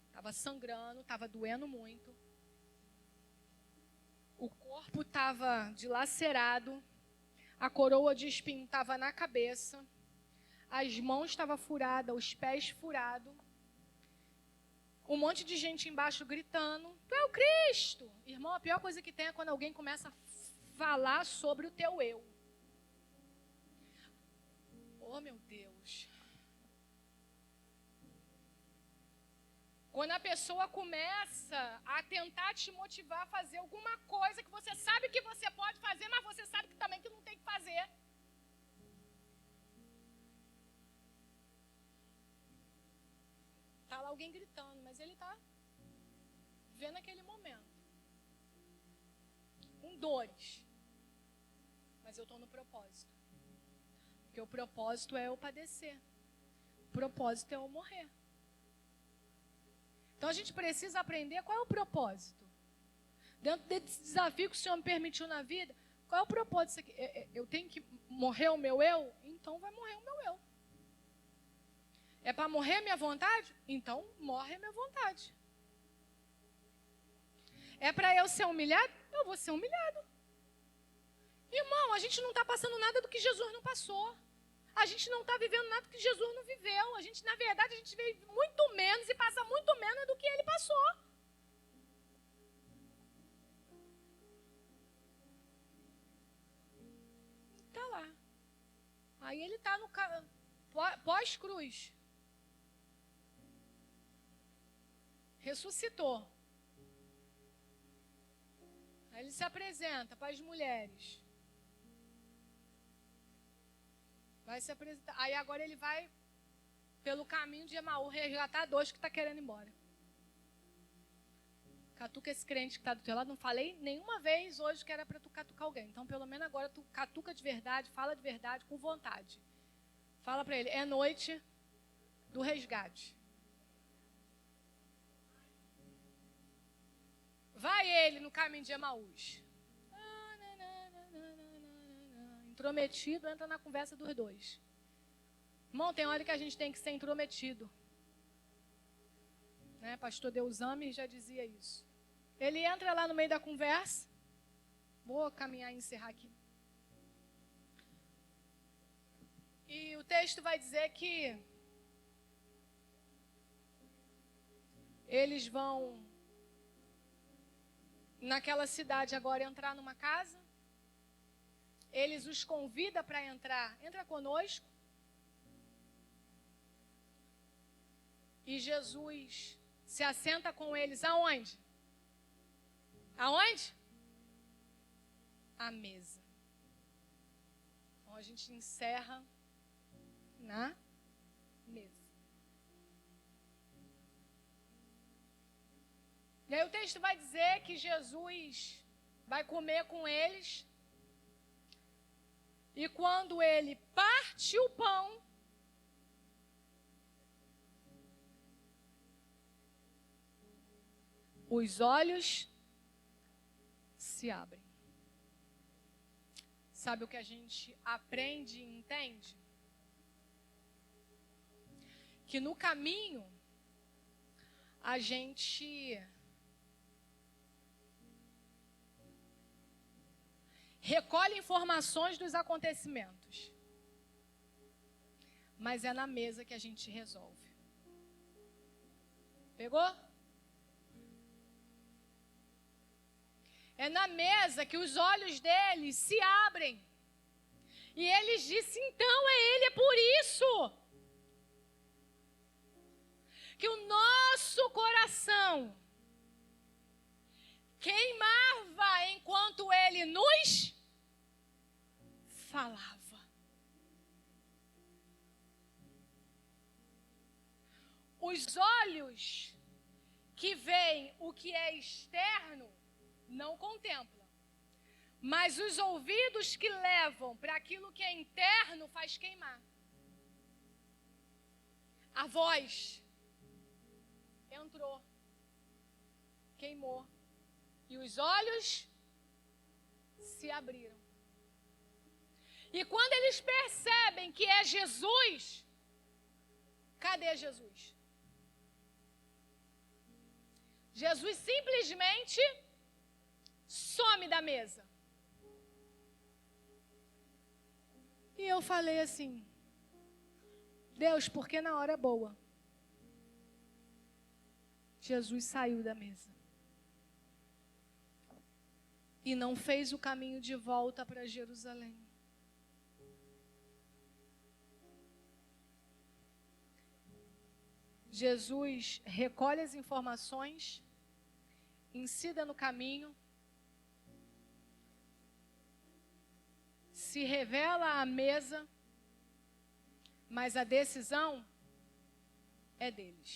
Estava sangrando, estava doendo muito. O corpo estava dilacerado. A coroa de espinho estava na cabeça. As mãos estavam furadas, os pés furados. Um monte de gente embaixo gritando: Tu é o Cristo! Irmão, a pior coisa que tem é quando alguém começa a falar sobre o teu eu. Oh, meu Deus. Quando a pessoa começa a tentar te motivar a fazer alguma coisa que você sabe que você pode fazer, mas você sabe que também que não tem que fazer. Está lá alguém gritando, mas ele está vendo aquele momento. Com dores. Mas eu estou no propósito. Porque o propósito é eu padecer. O propósito é eu morrer. Então a gente precisa aprender qual é o propósito. Dentro desse desafio que o Senhor me permitiu na vida, qual é o propósito disso aqui? Eu tenho que morrer o meu eu? Então vai morrer o meu eu. É para morrer a minha vontade? Então morre a minha vontade. É para eu ser humilhado? Eu vou ser humilhado. Irmão, a gente não está passando nada do que Jesus não passou. A gente não está vivendo nada do que Jesus não viveu. A gente, na verdade, a gente vive muito menos e passa muito menos do que ele passou. Está lá. Aí ele está no pós-cruz. Ressuscitou. Aí ele se apresenta para as mulheres. Vai se apresentar. Aí agora ele vai pelo caminho de Emaú resgatar dois que está querendo ir embora. Catuca esse crente que está do teu lado. Não falei nenhuma vez hoje que era para tu catucar alguém. Então, pelo menos agora tu catuca de verdade, fala de verdade, com vontade. Fala para ele, é noite do resgate. Vai ele no caminho de Emaús. Intrometido, entra na conversa dos dois. Irmão, tem hora que a gente tem que ser intrometido. Né? Pastor Deusame já dizia isso. Ele entra lá no meio da conversa. Vou caminhar e encerrar aqui. E o texto vai dizer que eles vão naquela cidade agora entrar numa casa. Eles os convidam para entrar. Entra conosco. E Jesus se assenta com eles aonde? Aonde? À mesa. Então a gente encerra na mesa. E aí o texto vai dizer que Jesus vai comer com eles. E quando ele parte o pão, os olhos se abrem. Sabe o que a gente aprende e entende? Que no caminho a gente recolhe informações dos acontecimentos. Mas é na mesa que a gente resolve. Pegou? É na mesa que os olhos deles se abrem. E eles dizem, então é ele, é por isso que o nosso coração queimava enquanto ele nos falava. Os olhos que veem o que é externo não contemplam. Mas os ouvidos que levam para aquilo que é interno faz queimar. A voz entrou, queimou, e os olhos se abriram. E quando eles percebem que é Jesus, cadê Jesus? Jesus simplesmente some da mesa. E eu falei assim: Deus, porque na hora boa, Jesus saiu da mesa e não fez o caminho de volta para Jerusalém. Jesus recolhe as informações, ensina no caminho, se revela à mesa, mas a decisão é deles.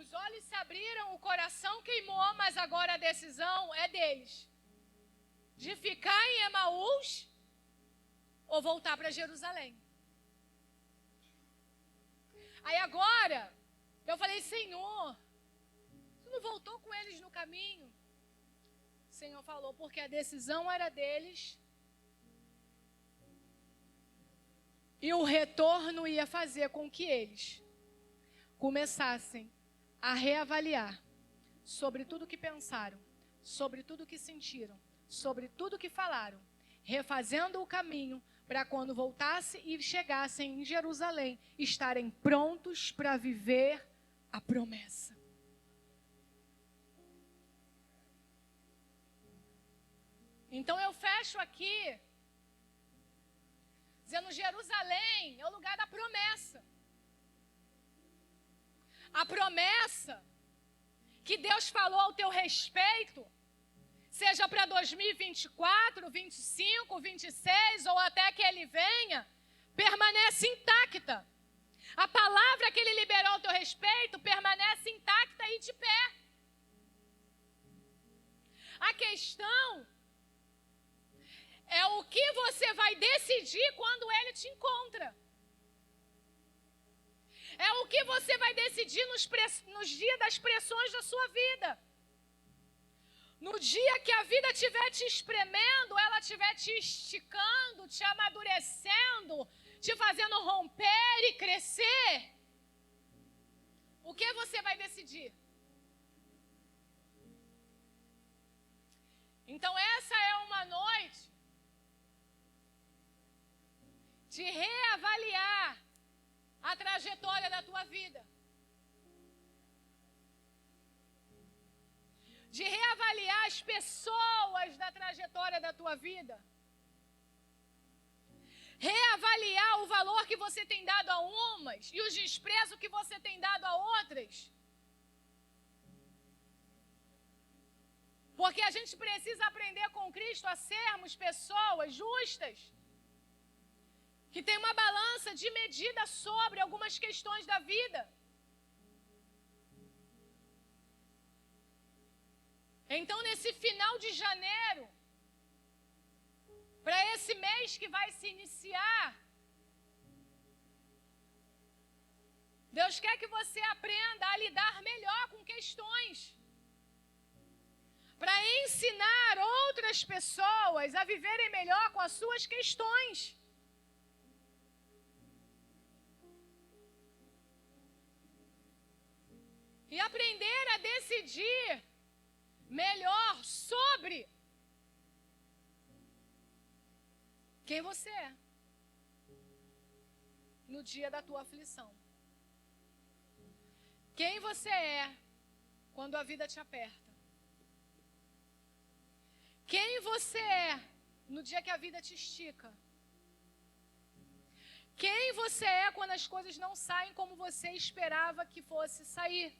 Os olhos se abriram, o coração queimou, mas agora a decisão é deles. De ficar em Emaús ou voltar para Jerusalém. Aí agora, eu falei: Senhor, tu não voltou com eles no caminho? O Senhor falou: porque a decisão era deles e o retorno ia fazer com que eles começassem a reavaliar sobre tudo que pensaram, sobre tudo que sentiram, sobre tudo que falaram, refazendo o caminho para quando voltassem e chegassem em Jerusalém, estarem prontos para viver a promessa. Então eu fecho aqui, dizendo: Jerusalém é o lugar da promessa. A promessa que Deus falou ao teu respeito, seja para 2024, 25, 26 ou até que Ele venha, permanece intacta. A palavra que Ele liberou ao teu respeito permanece intacta e de pé. A questão é o que você vai decidir quando Ele te encontra. É o que você vai decidir nos dias das pressões da sua vida. No dia que a vida estiver te espremendo, ela estiver te esticando, te amadurecendo, te fazendo romper e crescer, o que você vai decidir? Então essa é uma noite de reavaliar a trajetória da tua vida. De reavaliar as pessoas da trajetória da tua vida. Reavaliar o valor que você tem dado a umas e o desprezo que você tem dado a outras. Porque a gente precisa aprender com Cristo a sermos pessoas justas, que tem uma balança de medida sobre algumas questões da vida. Então, nesse final de janeiro, para esse mês que vai se iniciar, Deus quer que você aprenda a lidar melhor com questões, para ensinar outras pessoas a viverem melhor com as suas questões. E aprender a decidir melhor sobre quem você é no dia da tua aflição. Quem você é quando a vida te aperta. Quem você é no dia que a vida te estica. Quem você é quando as coisas não saem como você esperava que fosse sair.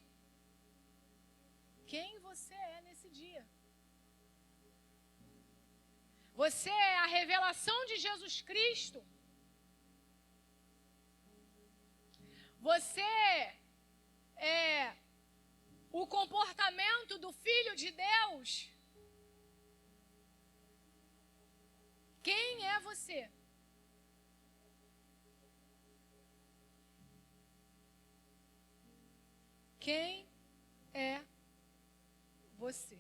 Quem você é nesse dia. Você é a revelação de Jesus Cristo. Você é o comportamento do Filho de Deus. Quem é você? Quem é você?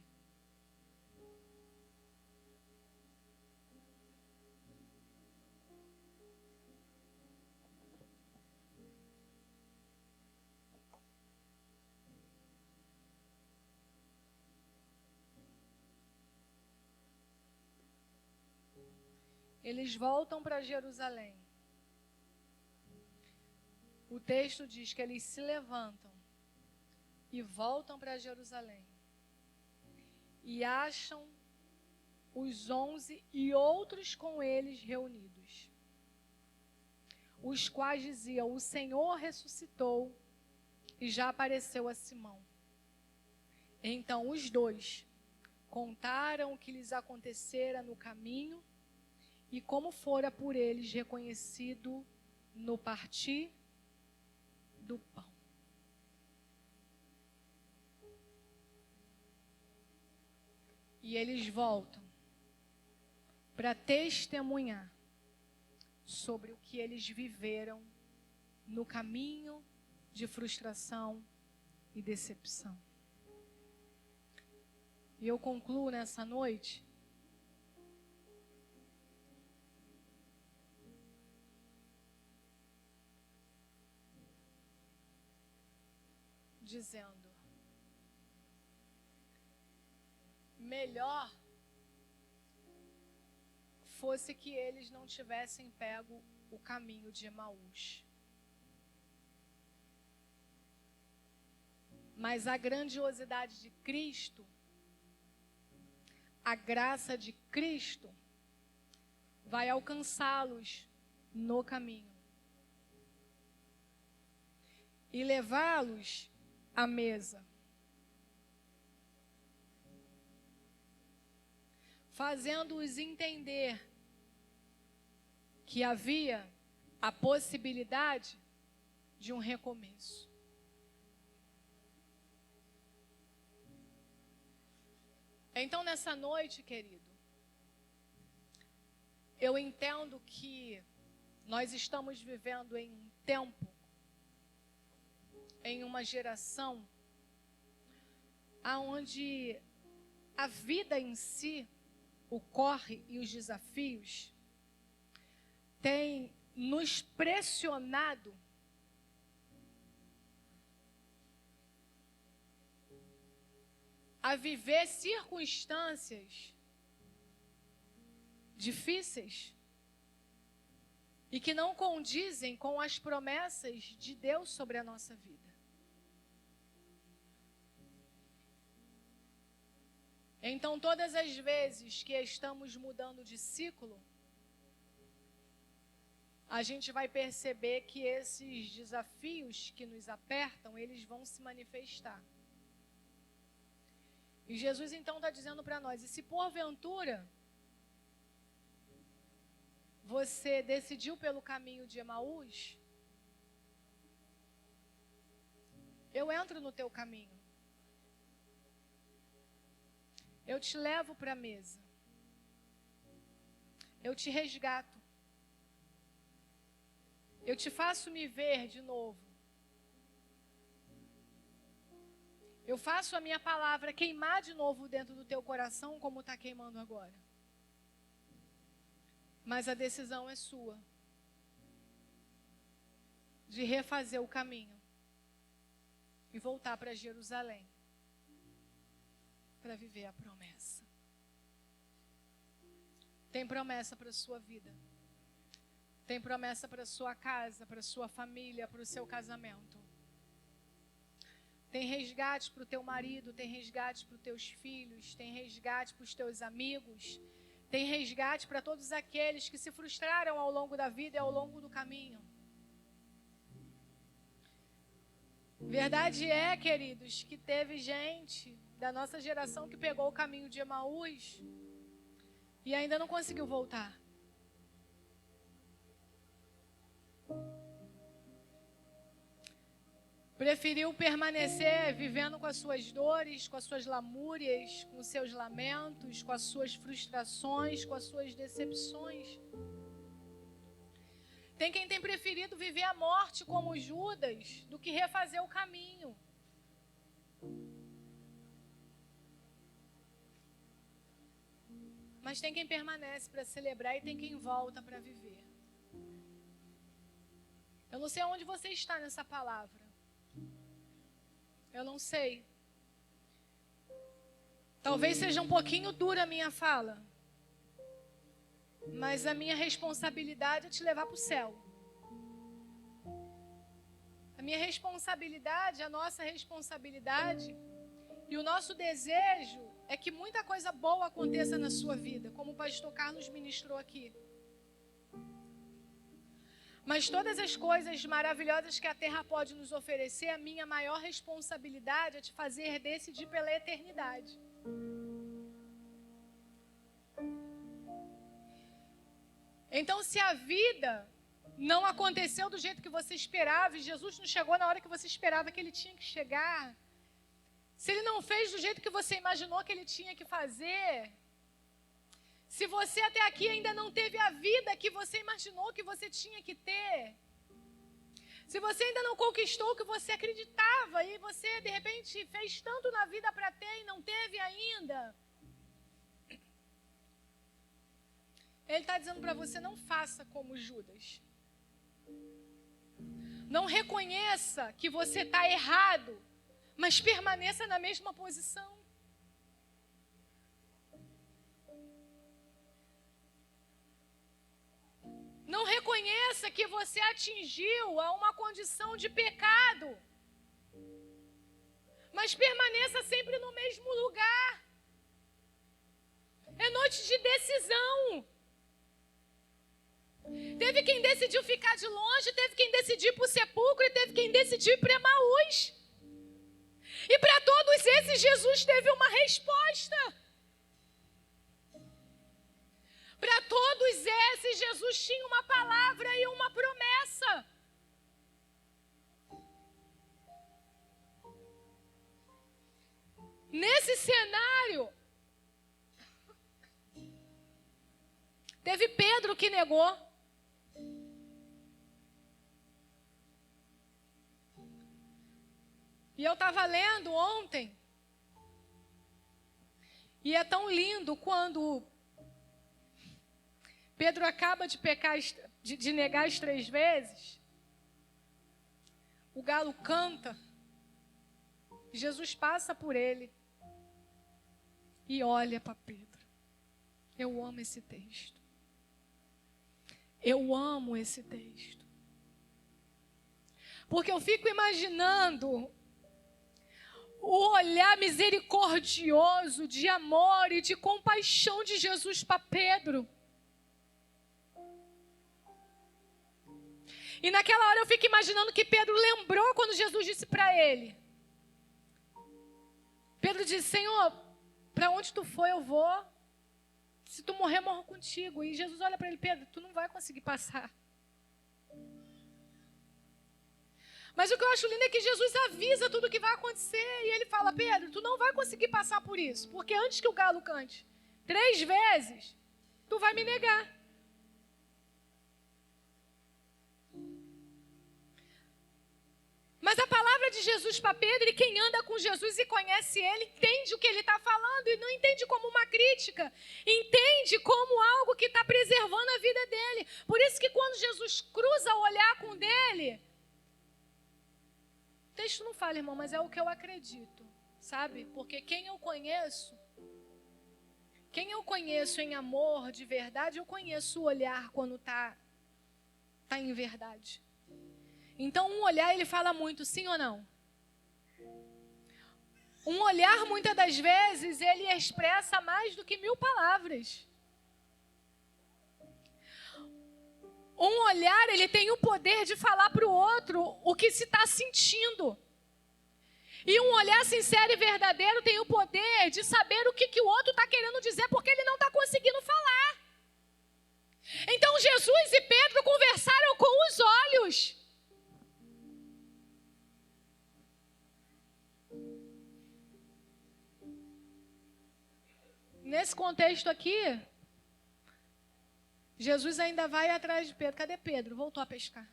Eles voltam para Jerusalém. O texto diz que eles se levantam e voltam para Jerusalém. E acham os 11 e outros com eles reunidos, os quais diziam: o Senhor ressuscitou e já apareceu a Simão. Então os dois contaram o que lhes acontecera no caminho e como fora por eles reconhecido no partir do pão. E eles voltam para testemunhar sobre o que eles viveram no caminho de frustração e decepção. E eu concluo nessa noite dizendo: melhor fosse que eles não tivessem pego o caminho de Emaús. Mas a grandiosidade de Cristo, a graça de Cristo, vai alcançá-los no caminho e levá-los à mesa, fazendo-os entender que havia a possibilidade de um recomeço. Então, nessa noite, querido, eu entendo que nós estamos vivendo em um tempo, em uma geração, onde a vida em si, o corre e os desafios, tem nos pressionado a viver circunstâncias difíceis e que não condizem com as promessas de Deus sobre a nossa vida. Então, todas as vezes que estamos mudando de ciclo, a gente vai perceber que esses desafios que nos apertam, eles vão se manifestar. E Jesus então está dizendo para nós: e se porventura você decidiu pelo caminho de Emaús, eu entro no teu caminho. Eu te levo para a mesa. Eu te resgato. Eu te faço me ver de novo. Eu faço a minha palavra queimar de novo dentro do teu coração, como está queimando agora. Mas a decisão é sua, de refazer o caminho e voltar para Jerusalém, para viver a promessa. Tem promessa para a sua vida. Tem promessa para a sua casa, para a sua família, para o seu casamento. Tem resgate para o teu marido, tem resgate para os teus filhos, tem resgate para os teus amigos, tem resgate para todos aqueles que se frustraram ao longo da vida e ao longo do caminho. Verdade é, queridos, que teve gente da nossa geração que pegou o caminho de Emaús e ainda não conseguiu voltar. Preferiu permanecer vivendo com as suas dores, com as suas lamúrias, com os seus lamentos, com as suas frustrações, com as suas decepções. Tem quem tem preferido viver a morte como Judas do que refazer o caminho. Mas tem quem permanece para celebrar e tem quem volta para viver. Eu não sei onde você está nessa palavra. Eu não sei. Talvez seja um pouquinho dura a minha fala. Mas a minha responsabilidade é te levar para o céu. A minha responsabilidade, a nossa responsabilidade e o nosso desejo é que muita coisa boa aconteça na sua vida, como o pastor Carlos ministrou aqui. Mas todas as coisas maravilhosas que a terra pode nos oferecer, a minha maior responsabilidade é te fazer decidir pela eternidade. Então, se a vida não aconteceu do jeito que você esperava, e Jesus não chegou na hora que você esperava que ele tinha que chegar, se ele não fez do jeito que você imaginou que ele tinha que fazer, se você até aqui ainda não teve a vida que você imaginou que você tinha que ter, se você ainda não conquistou o que você acreditava e você de repente fez tanto na vida para ter e não teve ainda, ele está dizendo para você, não faça como Judas. Não reconheça que você está errado, mas permaneça na mesma posição. Não reconheça que você atingiu a uma condição de pecado, mas permaneça sempre no mesmo lugar. É noite de decisão. Teve quem decidiu ficar de longe, teve quem decidiu ir para o sepulcro e teve quem decidiu ir para Emaús. E para todos esses, Jesus teve uma resposta. Para todos esses, Jesus tinha uma palavra e uma promessa. Nesse cenário, teve Pedro que negou. E eu estava lendo ontem, e é tão lindo quando Pedro acaba de pecar, de negar as 3 vezes, o galo canta, Jesus passa por ele e olha para Pedro. Eu amo esse texto. Eu amo esse texto. Porque eu fico imaginando o olhar misericordioso de amor e de compaixão de Jesus para Pedro. E naquela hora eu fico imaginando que Pedro lembrou quando Jesus disse para ele. Pedro disse, Senhor, para onde tu for eu vou. Se tu morrer, morro contigo. E Jesus olha para ele, Pedro, tu não vai conseguir passar. Mas o que eu acho lindo é que Jesus avisa tudo o que vai acontecer. E ele fala, Pedro, tu não vai conseguir passar por isso. Porque antes que o galo cante 3 vezes, tu vai me negar. Mas a palavra de Jesus para Pedro, e quem anda com Jesus e conhece ele, entende o que ele está falando e não entende como uma crítica, entende como algo que está preservando a vida dele. Por isso que quando Jesus cruza o olhar com dele, o texto não fala, irmão, mas é o que eu acredito, sabe? Porque quem eu conheço em amor de verdade, eu conheço o olhar quando tá em verdade. Então, um olhar, ele fala muito, sim ou não? Um olhar, muitas das vezes, ele expressa mais do que 1000 palavras. Um olhar, ele tem o poder de falar para o outro o que se está sentindo. E um olhar sincero e verdadeiro tem o poder de saber o que o outro está querendo dizer, porque ele não está conseguindo falar. Então Jesus e Pedro conversaram com os olhos. Nesse contexto aqui, Jesus ainda vai atrás de Pedro. Cadê Pedro? Voltou a pescar.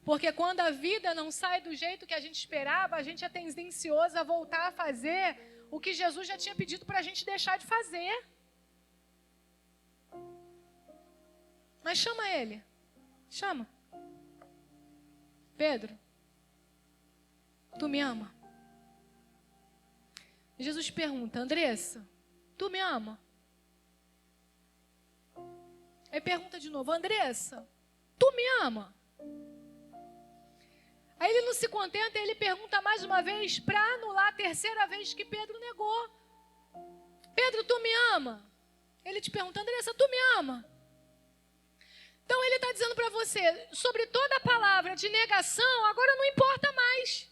Porque quando a vida não sai do jeito que a gente esperava, a gente é tendencioso a voltar a fazer o que Jesus já tinha pedido para a gente deixar de fazer. Mas chama ele. Chama. Pedro, tu me ama? Jesus pergunta, Andressa, tu me ama? Aí pergunta de novo, Andressa, tu me ama? Aí ele não se contenta, ele pergunta mais uma vez para anular a terceira vez que Pedro negou. Pedro, tu me ama? Ele te pergunta, Andressa, tu me ama? Então ele está dizendo para você, sobre toda a palavra de negação, agora não importa mais.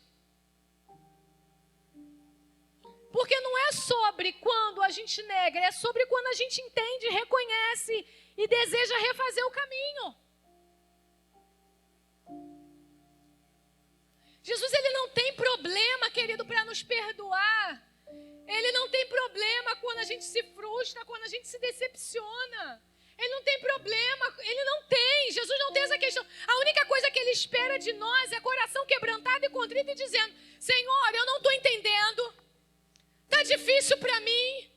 Porque não é sobre quando a gente nega, é sobre quando a gente entende, reconhece e deseja refazer o caminho. Jesus, ele não tem problema, querido, para nos perdoar. Ele não tem problema quando a gente se frustra, quando a gente se decepciona. Ele não tem problema, ele não tem. Jesus não tem essa questão. A única coisa que ele espera de nós é coração quebrantado e contrito e dizendo, Senhor, eu não estou entendendo. Está difícil para mim.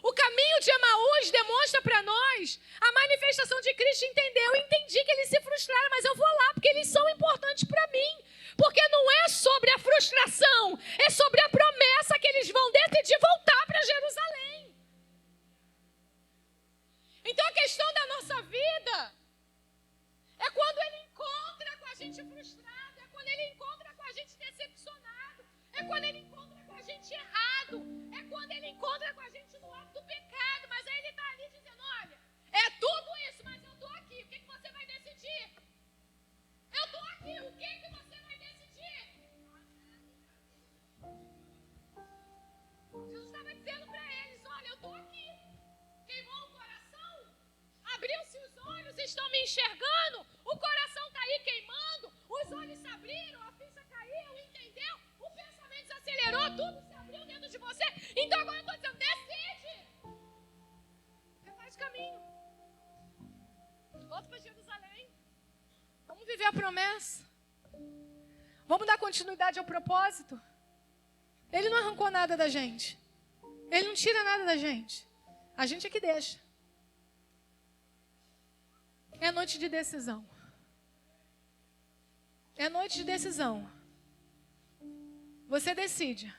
O caminho de Emaús demonstra para nós a manifestação de Cristo. Entendeu? Eu entendi que eles se frustraram, mas eu vou lá porque eles são importantes para mim. Porque não é sobre a frustração, é sobre a promessa que eles vão decidir voltar para Jerusalém. Então a questão da nossa vida é quando ele encontra com a gente frustrado, é quando ele encontra com a gente decepcionado, é quando ele encontra com a gente errado, é quando ele encontra com a gente no ato do pecado, mas aí ele está ali dizendo, olha, é tudo isso, mas eu estou aqui, o que você vai decidir? Eu estou aqui, o que você vai decidir? Jesus estava dizendo para eles, olha, eu estou aqui, queimou o coração, abriu-se os olhos, estão me enxergando, o coração está aí queimando, os olhos se abriram, a ficha caiu, entendeu? O pensamento se acelerou, tudo se abriu dentro de você. Então agora eu estou dizendo, decide. Refaz caminho. Volta para Jerusalém. Vamos viver a promessa. Vamos dar continuidade ao propósito. Ele não arrancou nada da gente. Ele não tira nada da gente. A gente é que deixa. É noite de decisão. É noite de decisão. Você decide.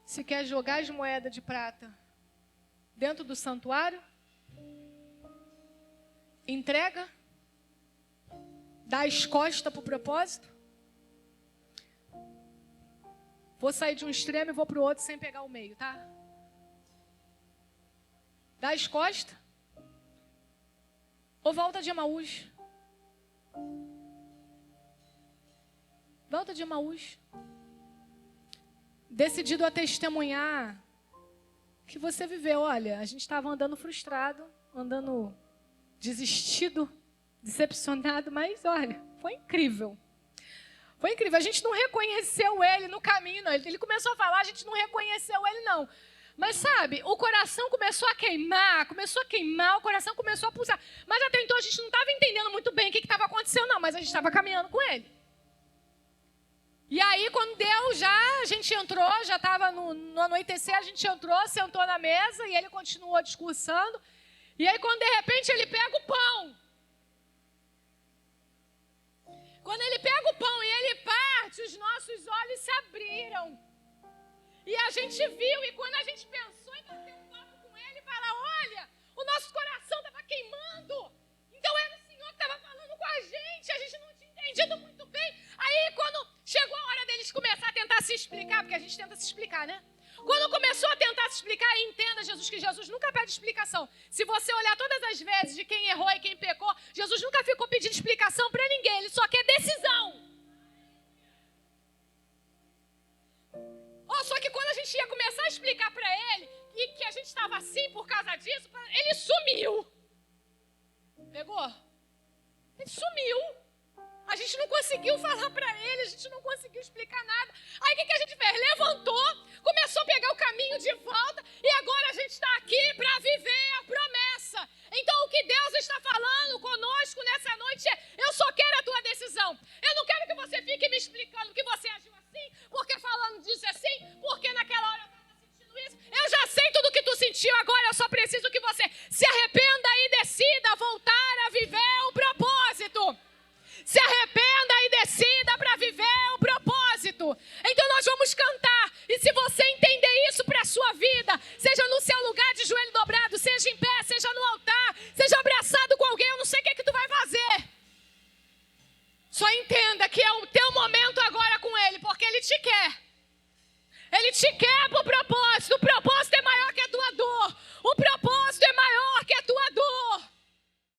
Se quer jogar as moedas de prata dentro do santuário, entrega, dá as costas para o propósito. Vou sair de um extremo e vou para o outro sem pegar o meio, tá? Dá as costas. Ou volta de Emaús. Volta de Emaús. Decidido a testemunhar que você viveu. Olha, a gente estava andando frustrado, andando desistido, decepcionado, mas olha, foi incrível. Foi incrível. A gente não reconheceu ele no caminho, não. Ele começou a falar, a gente não reconheceu ele, não. Mas sabe, o coração começou a queimar, o coração começou a pulsar. Mas até então a gente não estava entendendo muito bem o que estava acontecendo, não. Mas a gente estava caminhando com ele. E aí, quando deu, a gente entrou, já estava no anoitecer, a gente entrou, sentou na mesa e ele continuou discursando. E aí, quando de repente ele pega o pão. Quando ele pega o pão e ele parte, os nossos olhos se abriram. E a gente viu, e quando a gente pensou em bater um papo com ele, falar, olha, o nosso coração estava queimando. Então era o Senhor que estava falando com a gente não tinha entendido muito bem. Aí quando chegou a hora deles começar a tentar se explicar, porque a gente tenta se explicar, né? Quando começou a tentar se explicar, entenda, Jesus, que Jesus nunca pede explicação. Se você olhar todas as vezes de quem errou e quem pecou, Jesus nunca ficou pedindo explicação para ninguém, ele só quer decisão. Só que quando a gente ia começar a explicar para ele, e estava assim por causa disso. Ele sumiu. Pegou? Ele sumiu. A gente não conseguiu falar para ele, a gente não conseguiu explicar nada. Aí o que a gente fez? Levantou, começou a pegar o caminho de volta e agora a gente está aqui para viver a promessa. Então o que Deus está falando conosco nessa noite é: eu só quero a tua decisão. Eu não quero que você fique me explicando que você agiu assim, porque falando disso assim, porque naquela hora eu estava sentindo isso. Eu já sei tudo o que tu sentiu, agora eu só preciso que você se arrependa e decida voltar a viver o propósito. Se arrependa e decida para viver o propósito. Então nós vamos cantar. E se você entender isso para a sua vida, seja no seu lugar de joelho dobrado, seja em pé, seja no altar, seja abraçado com alguém, eu não sei o que tu vai fazer. Só entenda que é o teu momento agora com Ele, porque Ele te quer. Ele te quer para o propósito.